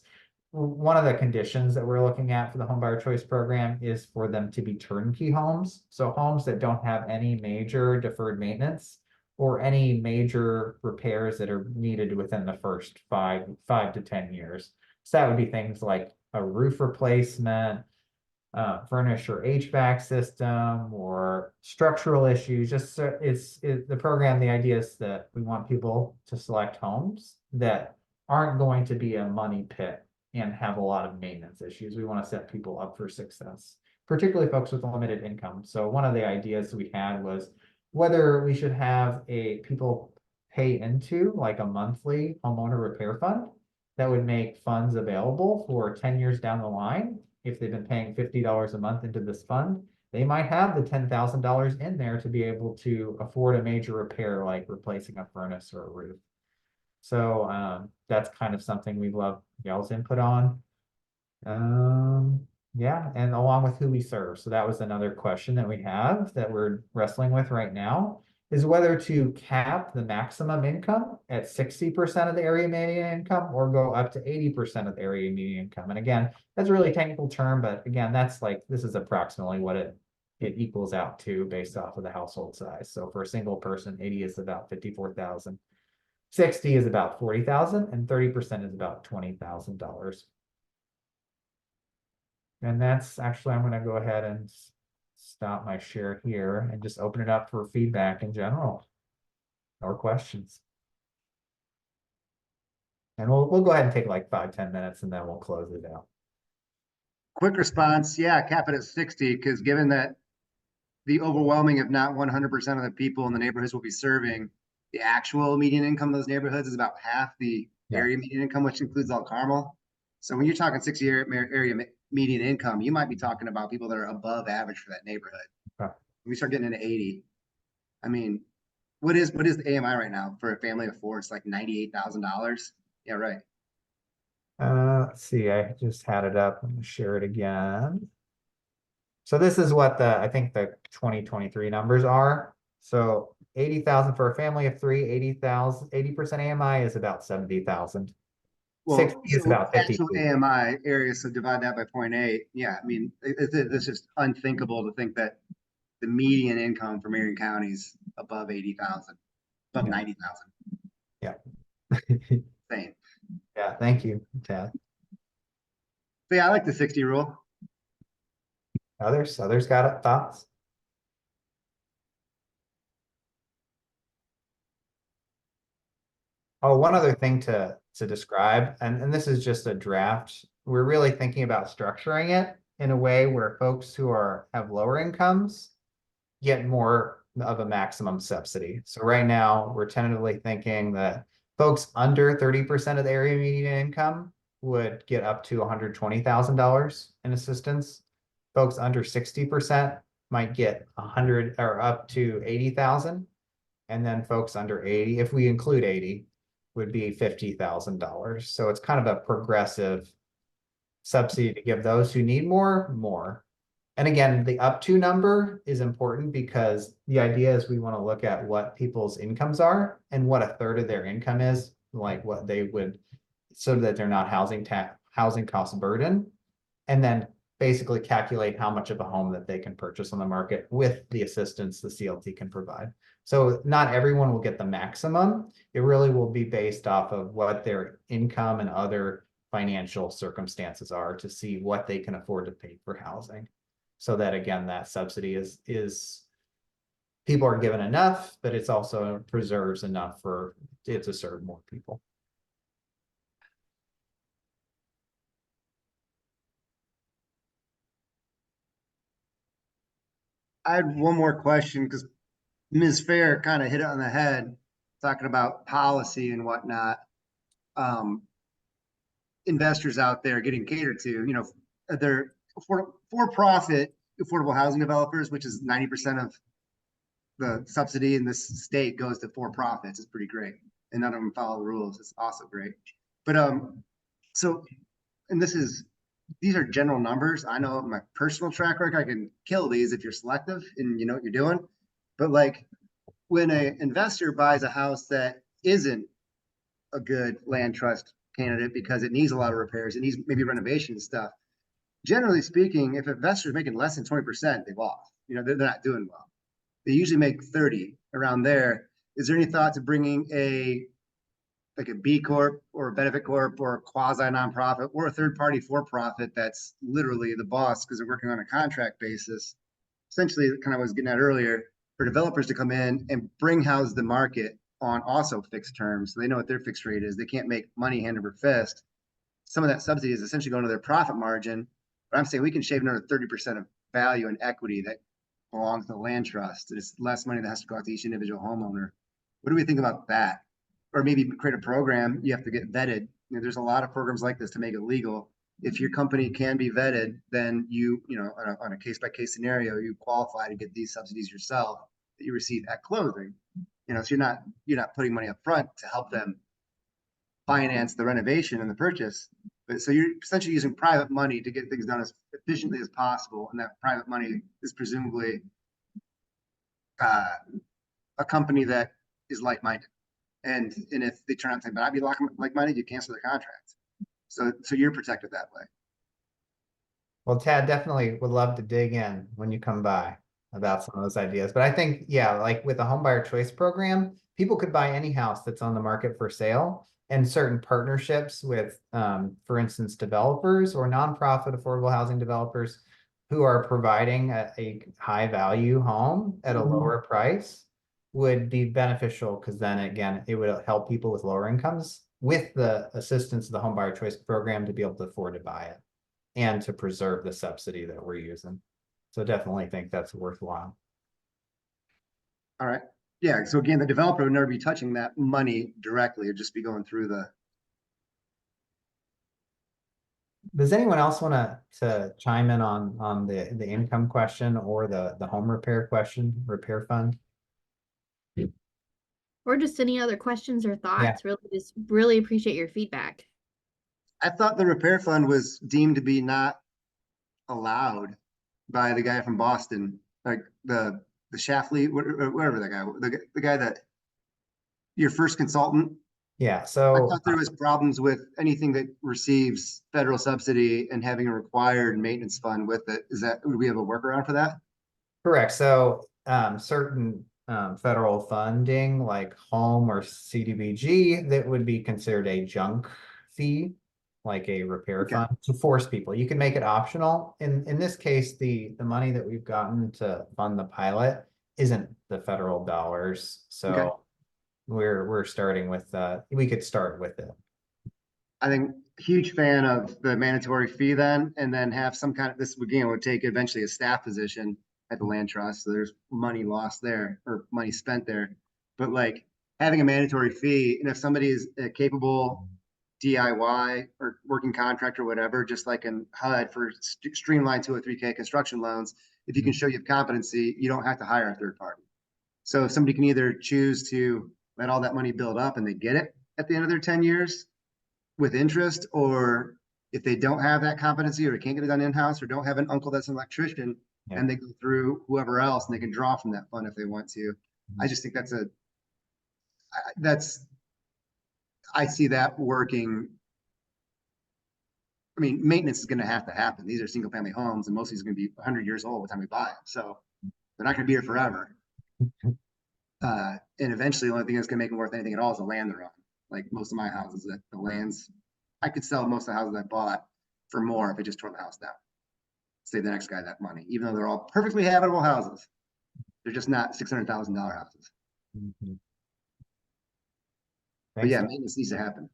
[SPEAKER 1] one of the conditions that we're looking at for the home buyer choice program is for them to be turnkey homes. So homes that don't have any major deferred maintenance or any major repairs that are needed within the first five to 10 years. So that would be things like a roof replacement, furnace or HVAC system, or structural issues. Just the program, the idea is that we want people to select homes that aren't going to be a money pit and have a lot of maintenance issues. We want to set people up for success, particularly folks with limited income. So one of the ideas we had was whether we should have people pay into like a monthly homeowner repair fund that would make funds available for 10 years down the line. If they've been paying $50 a month into this fund, they might have the $10,000 in there to be able to afford a major repair, like replacing a furnace or a roof. So that's kind of something we love y'all's input on. Yeah, and along with who we serve. So that was another question that we have that we're wrestling with right now, is whether to cap the maximum income at 60% of the area median income or go up to 80% of the area median income. And again, that's a really technical term, but again, that's like, this is approximately what it equals out to based off of the household size. So for a single person, 80 is about 54,000, 60 is about 40,000, and 30% is about $20,000. And that's actually, I'm going to go ahead and stop my share here and just open it up for feedback in general or questions. And we'll go ahead and take like 5-10 minutes and then we'll close it out.
[SPEAKER 8] Quick response, yeah, cap it at 60, because given that the overwhelming, if not 100% of the people in the neighborhoods will be serving, the actual median income of those neighborhoods is about half the area median income, which includes all Carmel. So when you're talking 60 area median income, you might be talking about people that are above average for that neighborhood.
[SPEAKER 1] Okay.
[SPEAKER 8] When we start getting into 80, I mean, what is the AMI right now for a family of four? It's like $98,000. Yeah, right.
[SPEAKER 1] Let's see, I just had it up. I'm gonna share it again. So this is what I think the 2023 numbers are. So 80,000 for a family of three, 80,000, 80% AMI is about 70,000.
[SPEAKER 8] Well,
[SPEAKER 1] 60 is about 50.
[SPEAKER 8] actual AMI area, so divide that by 0.8. Yeah, I mean, it's just unthinkable to think that the median income for Marion County is above 80,000, above 90,000.
[SPEAKER 1] Yeah.
[SPEAKER 8] Same.
[SPEAKER 1] Yeah, thank you, Tad.
[SPEAKER 8] So yeah, I like the 60 rule.
[SPEAKER 1] Others got thoughts? Oh, one other thing to describe, and this is just a draft. We're really thinking about structuring it in a way where folks who have lower incomes get more of a maximum subsidy. So right now, we're tentatively thinking that folks under 30% of the area median income would get up to $120,000 in assistance. Folks under 60% might get 100 or up to 80,000. And then folks under 80, if we include 80, would be $50,000. So it's kind of a progressive subsidy to give those who need more. And again, the up to number is important because the idea is we want to look at what people's incomes are and what a third of their income is, like what they would, so that they're not housing cost burden. And then basically calculate how much of a home that they can purchase on the market with the assistance the CLT can provide. So not everyone will get the maximum. It really will be based off of what their income and other financial circumstances are to see what they can afford to pay for housing. So that again, that subsidy is people are given enough, but it's also preserves enough for it to serve more people.
[SPEAKER 8] I had one more question because Ms. Fair kind of hit it on the head, talking about policy and whatnot. Investors out there getting catered to, they're for-profit affordable housing developers, which is 90% of the subsidy in this state goes to for-profits. It's pretty great. And none of them follow the rules. It's also great. But so, and these are general numbers. I know my personal track record, I can kill these if you're selective and you know what you're doing. But like when an investor buys a house that isn't a good land trust candidate because it needs a lot of repairs, it needs maybe renovation stuff. Generally speaking, if investors making less than 20%, they've lost. They're not doing well. They usually make 30 around there. Is there any thought to bringing a B Corp or a benefit corp or a quasi nonprofit or a third party for profit that's literally the boss because they're working on a contract basis? Essentially, kind of what I was getting at earlier, for developers to come in and bring houses to the market on also fixed terms. So they know what their fixed rate is. They can't make money hand over fist. Some of that subsidy is essentially going to their profit margin. But I'm saying we can shave another 30% of value and equity that belongs to the land trust. It's less money that has to go out to each individual homeowner. What do we think about that? Or maybe create a program, you have to get vetted. There's a lot of programs like this to make it legal. If your company can be vetted, then on a case-by-case scenario, you qualify to get these subsidies yourself that you receive at closing. So you're not putting money up front to help them finance the renovation and the purchase. But so you're essentially using private money to get things done as efficiently as possible. And that private money is presumably a company that is like-minded. And if they turn out to not be like-minded, you cancel the contract. So you're protected that way.
[SPEAKER 1] Well, Tad, definitely would love to dig in when you come by about some of those ideas. But I think, yeah, like with the homebuyer choice program, people could buy any house that's on the market for sale, and certain partnerships with, for instance, developers or nonprofit affordable housing developers who are providing a high value home at a lower price would be beneficial, because then again, it would help people with lower incomes with the assistance of the homebuyer choice program to be able to afford to buy it and to preserve the subsidy that we're using. So definitely think that's worthwhile.
[SPEAKER 8] All right. Yeah. So again, the developer would never be touching that money directly. It'd just be going through the.
[SPEAKER 1] Does anyone else want to chime in on the income question or the home repair question, repair fund?
[SPEAKER 3] Or just any other questions or thoughts? Really appreciate your feedback.
[SPEAKER 8] I thought the repair fund was deemed to be not allowed by the guy from Boston, like the Shafley, whatever that guy, the guy that your first consultant.
[SPEAKER 1] Yeah.
[SPEAKER 8] I
[SPEAKER 1] So
[SPEAKER 8] thought there was problems with anything that receives federal subsidy and having a required maintenance fund with it. Would we have a workaround for that?
[SPEAKER 1] correct. So certain federal funding like home or CDBG, that would be considered a junk fee, like a repair fund to force people. You can make it optional. In this case, the money that we've gotten to fund the pilot isn't the federal dollars. So we're starting with we could start with it.
[SPEAKER 8] I think huge fan of the mandatory fee then, and then have some kind of, this again would take eventually a staff position at the land trust. So there's money lost there or money spent there, but like having a mandatory fee, and if somebody is capable, DIY or working contractor, whatever, just like in HUD for streamlined 203K construction loans. If you can show you have competency, you don't have to hire a third party. So if somebody can either choose to let all that money build up and they get it at the end of their 10 years with interest, or if they don't have that competency or can't get it done in-house or don't have an uncle that's an electrician, and they go through whoever else and they can draw from that fund if they want to. I just think I see that working. I mean, maintenance is going to happen. These are single family homes and most of these are going to be 100 years old by the time we buy them. So they're not going to be here forever. And eventually the only thing that's going to make them worth anything at all is the land they're on. Like most of my houses, that the lands, I could sell most of the houses I bought for more if I just tore the house down. Save the next guy that money, even though they're all perfectly habitable houses. They're just not $600,000 houses. But yeah, maintenance needs to happen.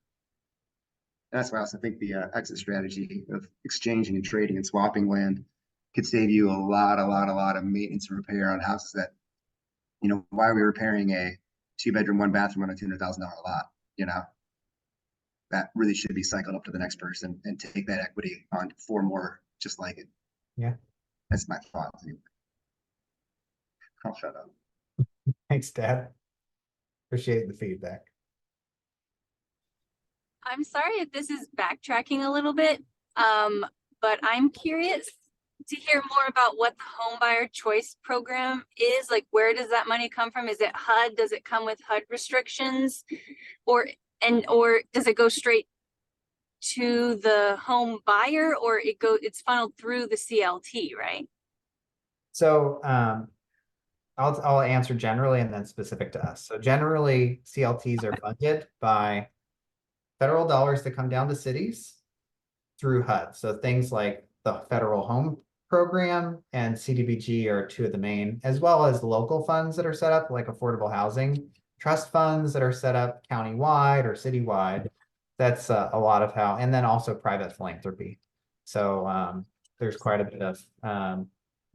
[SPEAKER 8] That's why I also think the exit strategy of exchanging and trading and swapping land could save you a lot of maintenance and repair on houses that, you know, why are we repairing a 2-bedroom, 1-bathroom on a $200,000 lot? You know, that really should be cycled up to the next person and take that equity on 4 more just like it.
[SPEAKER 1] Yeah.
[SPEAKER 8] That's my thought. I'll shut up.
[SPEAKER 1] Thanks, Dad. Appreciate the feedback.
[SPEAKER 16] I'm sorry if this is backtracking a little bit, but I'm curious to hear more about what the home buyer choice program is. Like, where does that money come from? Is it HUD? Does it come with HUD restrictions, or does it go straight to the home buyer, or it's funneled through the CLT, right?
[SPEAKER 1] So I'll answer generally and then specific to us. So generally, CLTs are funded by federal dollars that come down to cities through HUD. So things like the Federal Home Program and CDBG are 2 of the main, as well as local funds that are set up, like affordable housing trust funds that are set up countywide or citywide. That's a lot of how, and then also private philanthropy. So there's quite a bit of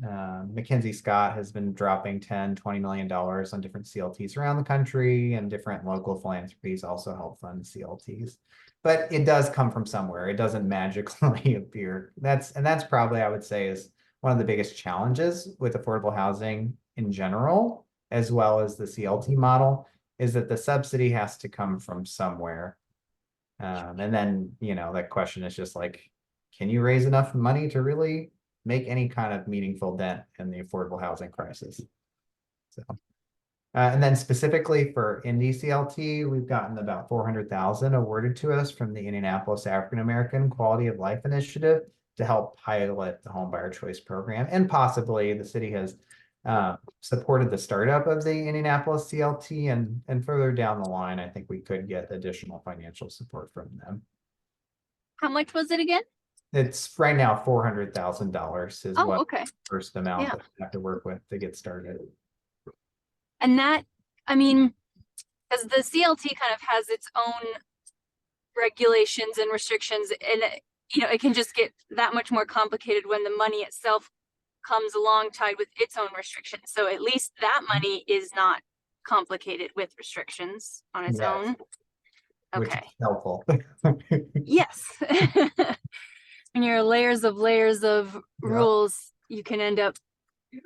[SPEAKER 1] McKinsey Scott has been dropping $10-20 million on different CLTs around the country, and different local philanthropies also help fund CLTs. But it does come from somewhere. It doesn't magically appear. That's probably, I would say, is one of the biggest challenges with affordable housing in general, as well as the CLT model, is that the subsidy has to come from somewhere. And then, you know, that question is just like, can you raise enough money to really make any kind of meaningful dent in the affordable housing crisis? So, and then specifically for Indy CLT, we've gotten about $400,000 awarded to us from the Indianapolis African American Quality of Life Initiative to help pilot the home buyer choice program. And possibly the city has supported the startup of the Indianapolis CLT, and further down the line, I think we could get additional financial support from them.
[SPEAKER 16] How much was it again?
[SPEAKER 1] It's right now $400,000 is what
[SPEAKER 16] okay.
[SPEAKER 1] first amount that we have to work with to get started.
[SPEAKER 16] And that, I mean, because the CLT kind of has its own regulations and restrictions, and you know, it can just get that much more complicated when the money itself comes along tied with its own restrictions. So at least that money is not complicated with restrictions on its own. Okay.
[SPEAKER 1] Which is helpful.
[SPEAKER 16] Yes. When you're layers of rules, you can end up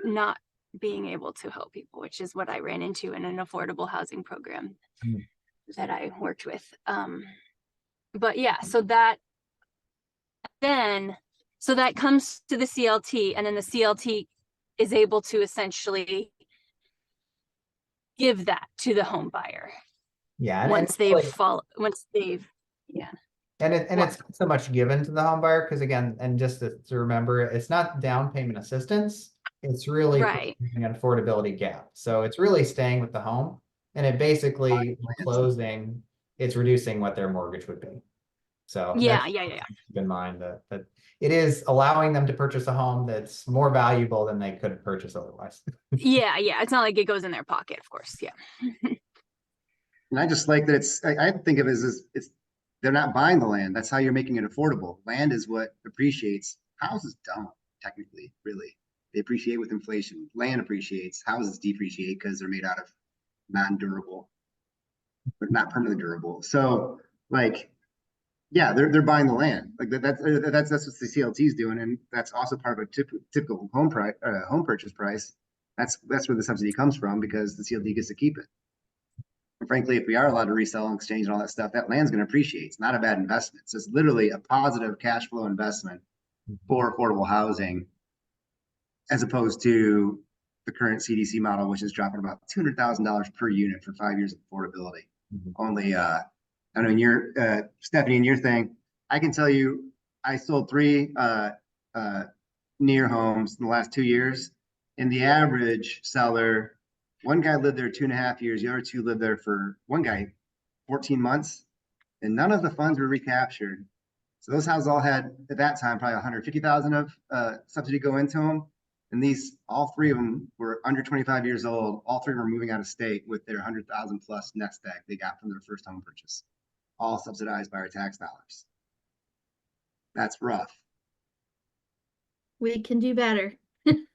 [SPEAKER 16] not being able to help people, which is what I ran into in an affordable housing program that I worked with. But yeah, so that comes to the CLT, and then the CLT is able to essentially give that to the home buyer.
[SPEAKER 1] Yeah.
[SPEAKER 16] Once they've
[SPEAKER 1] And it's not so much given to the home buyer, because again, and just to remember, it's not down payment assistance. It's really an affordability gap. So it's really staying with the home, and it basically closing, it's reducing what their mortgage would be. So keep in mind that it is allowing them to purchase a home that's more valuable than they could purchase otherwise.
[SPEAKER 16] Yeah. It's not like it goes in their pocket, of course. Yeah.
[SPEAKER 8] And I just like that I think of it as they're not buying the land. That's how you're making it affordable. Land is what appreciates. Houses don't, technically, really. They appreciate with inflation. Land appreciates. Houses depreciate because they're made out of non-durable, but not permanently durable. So, like, Yeah, they're buying the land. Like that's what the CLT is doing, and that's also part of a typical home purchase price. That's where the subsidy comes from, because the CLT gets to keep it. And frankly, if we are allowed to resell and exchange and all that stuff, that land's going to appreciate. It's not a bad investment. So it's literally a positive cash flow investment for affordable housing, as opposed to the current CDC model, which is dropping about $200,000 per unit for 5 years of affordability. Only, I know in your, Stephanie, in your thing, I can tell you, I sold 3 near homes in the last 2 years, and the average seller, one guy lived there 2.5 years, the other 2 lived there for, one guy 14 months, and none of the funds were recaptured. So those houses all had, at that time, probably 150,000 of subsidy go into them. And all 3 of them were under 25 years old. All 3 were moving out of state with their 100,000 plus nest egg they got from their first home purchase, all subsidized by our tax dollars. That's rough.
[SPEAKER 3] We can do better.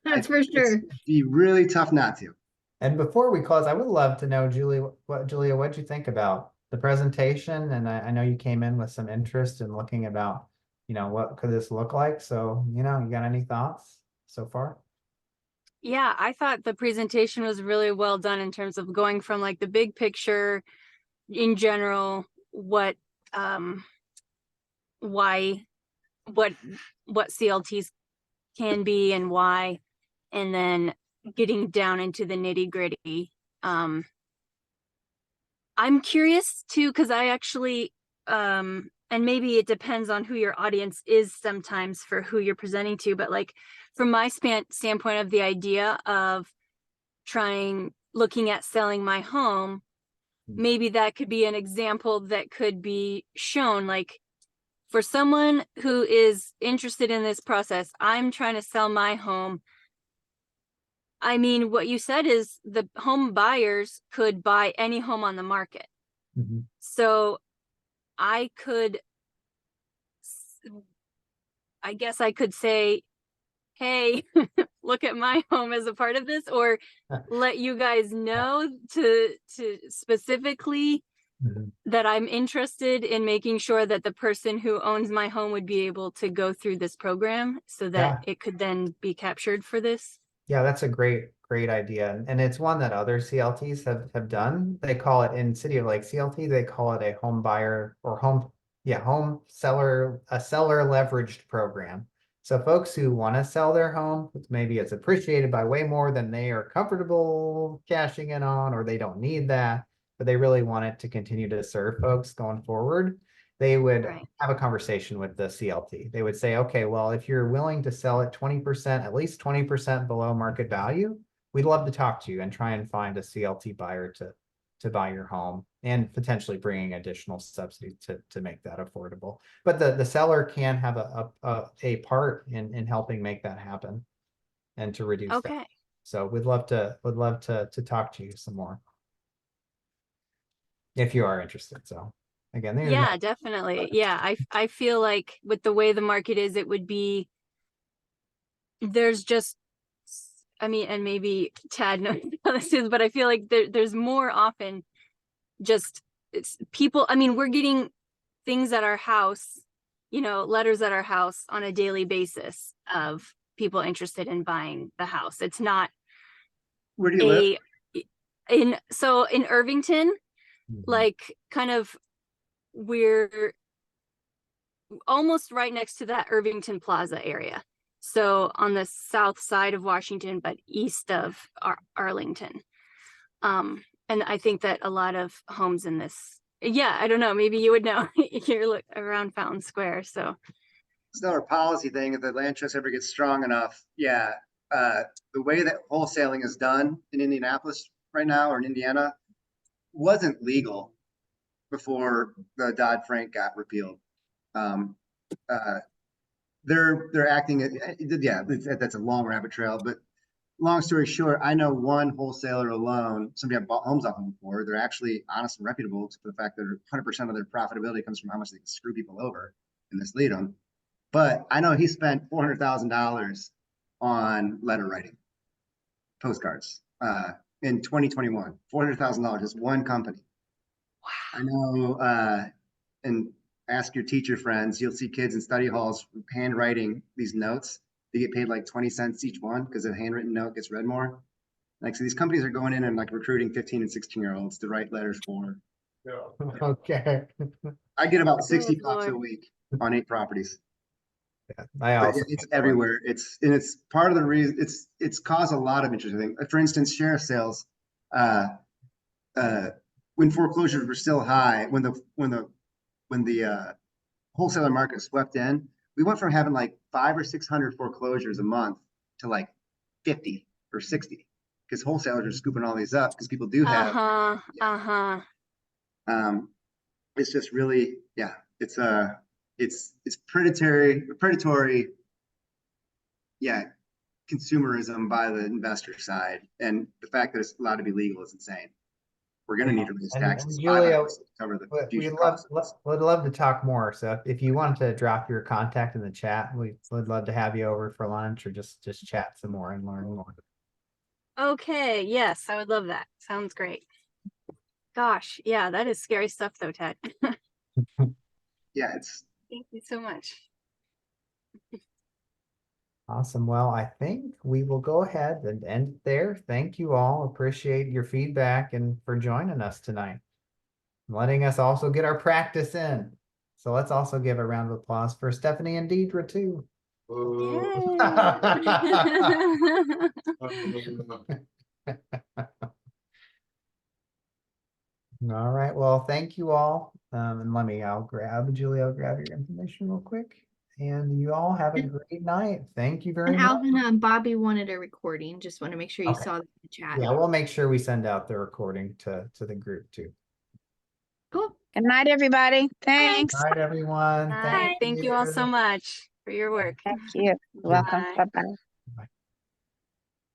[SPEAKER 3] That's for sure.
[SPEAKER 8] It'd be really tough not to.
[SPEAKER 1] And before we close, I would love to know, Julia, what'd you think about the presentation? And I know you came in with some interest in looking about, what could this look like? So, you got any thoughts so far?
[SPEAKER 16] Yeah, I thought the presentation was really well done in terms of going from like the big picture in general, what CLTs can be and why, and then getting down into the nitty-gritty. I'm curious too, because I actually and maybe it depends on who your audience is sometimes for who you're presenting to, but like from my standpoint of the idea of looking at selling my home, maybe that could be an example that could be shown. Like for someone who is interested in this process, I'm trying to sell my home. I mean, what you said is the home buyers could buy any home on the market. So I guess I could say, hey, look at my home as a part of this, or let you guys know to specifically that I'm interested in making sure that the person who owns my home would be able to go through this program so that it could then be captured for this. Yeah, that's a great idea. And it's one that other CLTs have done. They call it, in City of Lake CLT, they call it a home buyer or home seller, a seller leveraged program. So folks who want to sell their home, maybe it's appreciated by way more than they are comfortable cashing in on, or they don't need that, but they really want it to continue to serve folks going forward. They would have a conversation with the CLT. They would say, okay, well, if you're willing to sell it 20%, at least 20% below market value, we'd love to talk to you and try and find a CLT buyer to buy your home, and potentially bringing additional subsidies to make that affordable. But the seller can have a part in helping make that happen and to reduce that. So we'd love to talk to you some more if you are interested. So again, yeah, definitely. Yeah, I feel like with the way the market is, it would be, there's just, I mean, and maybe Tad knows how this is, but I feel like there's more often just it's people. I mean, we're getting things at our house, letters at our house on a daily basis of people interested in buying the house. It's not. Where do you live? In Irvington, like kind of, we're almost right next to that Irvington Plaza area. So on the south side of Washington, but east of Arlington. And I think that a lot of homes in this, I don't know, maybe you would know, you're around Fountain Square. So
[SPEAKER 8] it's not a policy thing. If the land trust ever gets strong enough, the way that wholesaling is done in Indianapolis right now, or in Indiana, wasn't legal before the Dodd-Frank got repealed. They're acting, that's a long rabbit trail, but long story short, I know one wholesaler alone, somebody I've bought homes off of before. They're actually honest and reputable, to the fact that 100% of their profitability comes from how much they can screw people over and mislead them. But I know he spent $400,000 on letter writing, postcards, in 2021. $400,000, just one company. Wow. I know, and ask your teacher friends, you'll see kids in study halls handwriting these notes. They get paid like 20 cents each one because a handwritten note gets read more. Like, so these companies are going in and like recruiting 15 and 16-year-olds to write letters for.
[SPEAKER 1] Okay.
[SPEAKER 8] I get about 60
[SPEAKER 16] Good
[SPEAKER 8] bucks a
[SPEAKER 16] Lord.
[SPEAKER 8] week on 8 properties.
[SPEAKER 1] I
[SPEAKER 8] But
[SPEAKER 1] also
[SPEAKER 8] it's everywhere. It's part of the reason it's caused a lot of interesting things. For instance, sheriff sales, when foreclosures were still high, when the wholesaler market swept in, we went from having like 500 or 600 foreclosures a month to like 50 or 60 because wholesalers are scooping all these up because people do have. It's just really, yeah, it's predatory, yeah, consumerism by the investor side, and the fact that it's allowed to be legal is insane. We're going to need to raise taxes
[SPEAKER 1] Julia,
[SPEAKER 8] to cover the
[SPEAKER 1] we'd
[SPEAKER 8] future
[SPEAKER 1] love,
[SPEAKER 8] costs.
[SPEAKER 1] would love to talk more. So if you wanted to drop your contact in the chat, we would love to have you over for lunch or just chat some more and learn more.
[SPEAKER 16] Okay, yes, I would love that. Sounds great. Gosh, yeah, that is scary stuff though, Ted.
[SPEAKER 8] Yeah, it's.
[SPEAKER 16] Thank you so much.
[SPEAKER 1] Awesome. Well, I think we will go ahead and end it there. Thank you all. Appreciate your feedback and for joining us tonight. Letting us also get our practice in. So let's also give a round of applause for Stephanie and Deidre too. All right. Well, thank you all. And I'll grab your information real quick. And you all have a great night. Thank you very
[SPEAKER 3] And
[SPEAKER 1] much.
[SPEAKER 3] Alvin, Bobby wanted a recording. Just want to make sure you
[SPEAKER 1] Okay.
[SPEAKER 3] saw that in the chat.
[SPEAKER 1] Yeah, we'll make sure we send out the recording to the group too.
[SPEAKER 3] Cool.
[SPEAKER 4] Good night, everybody. Thanks.
[SPEAKER 1] All right, everyone.
[SPEAKER 16] Thank you all so much for your work.
[SPEAKER 4] Thank you. Welcome.
[SPEAKER 16] Bye.
[SPEAKER 4] Bye-bye.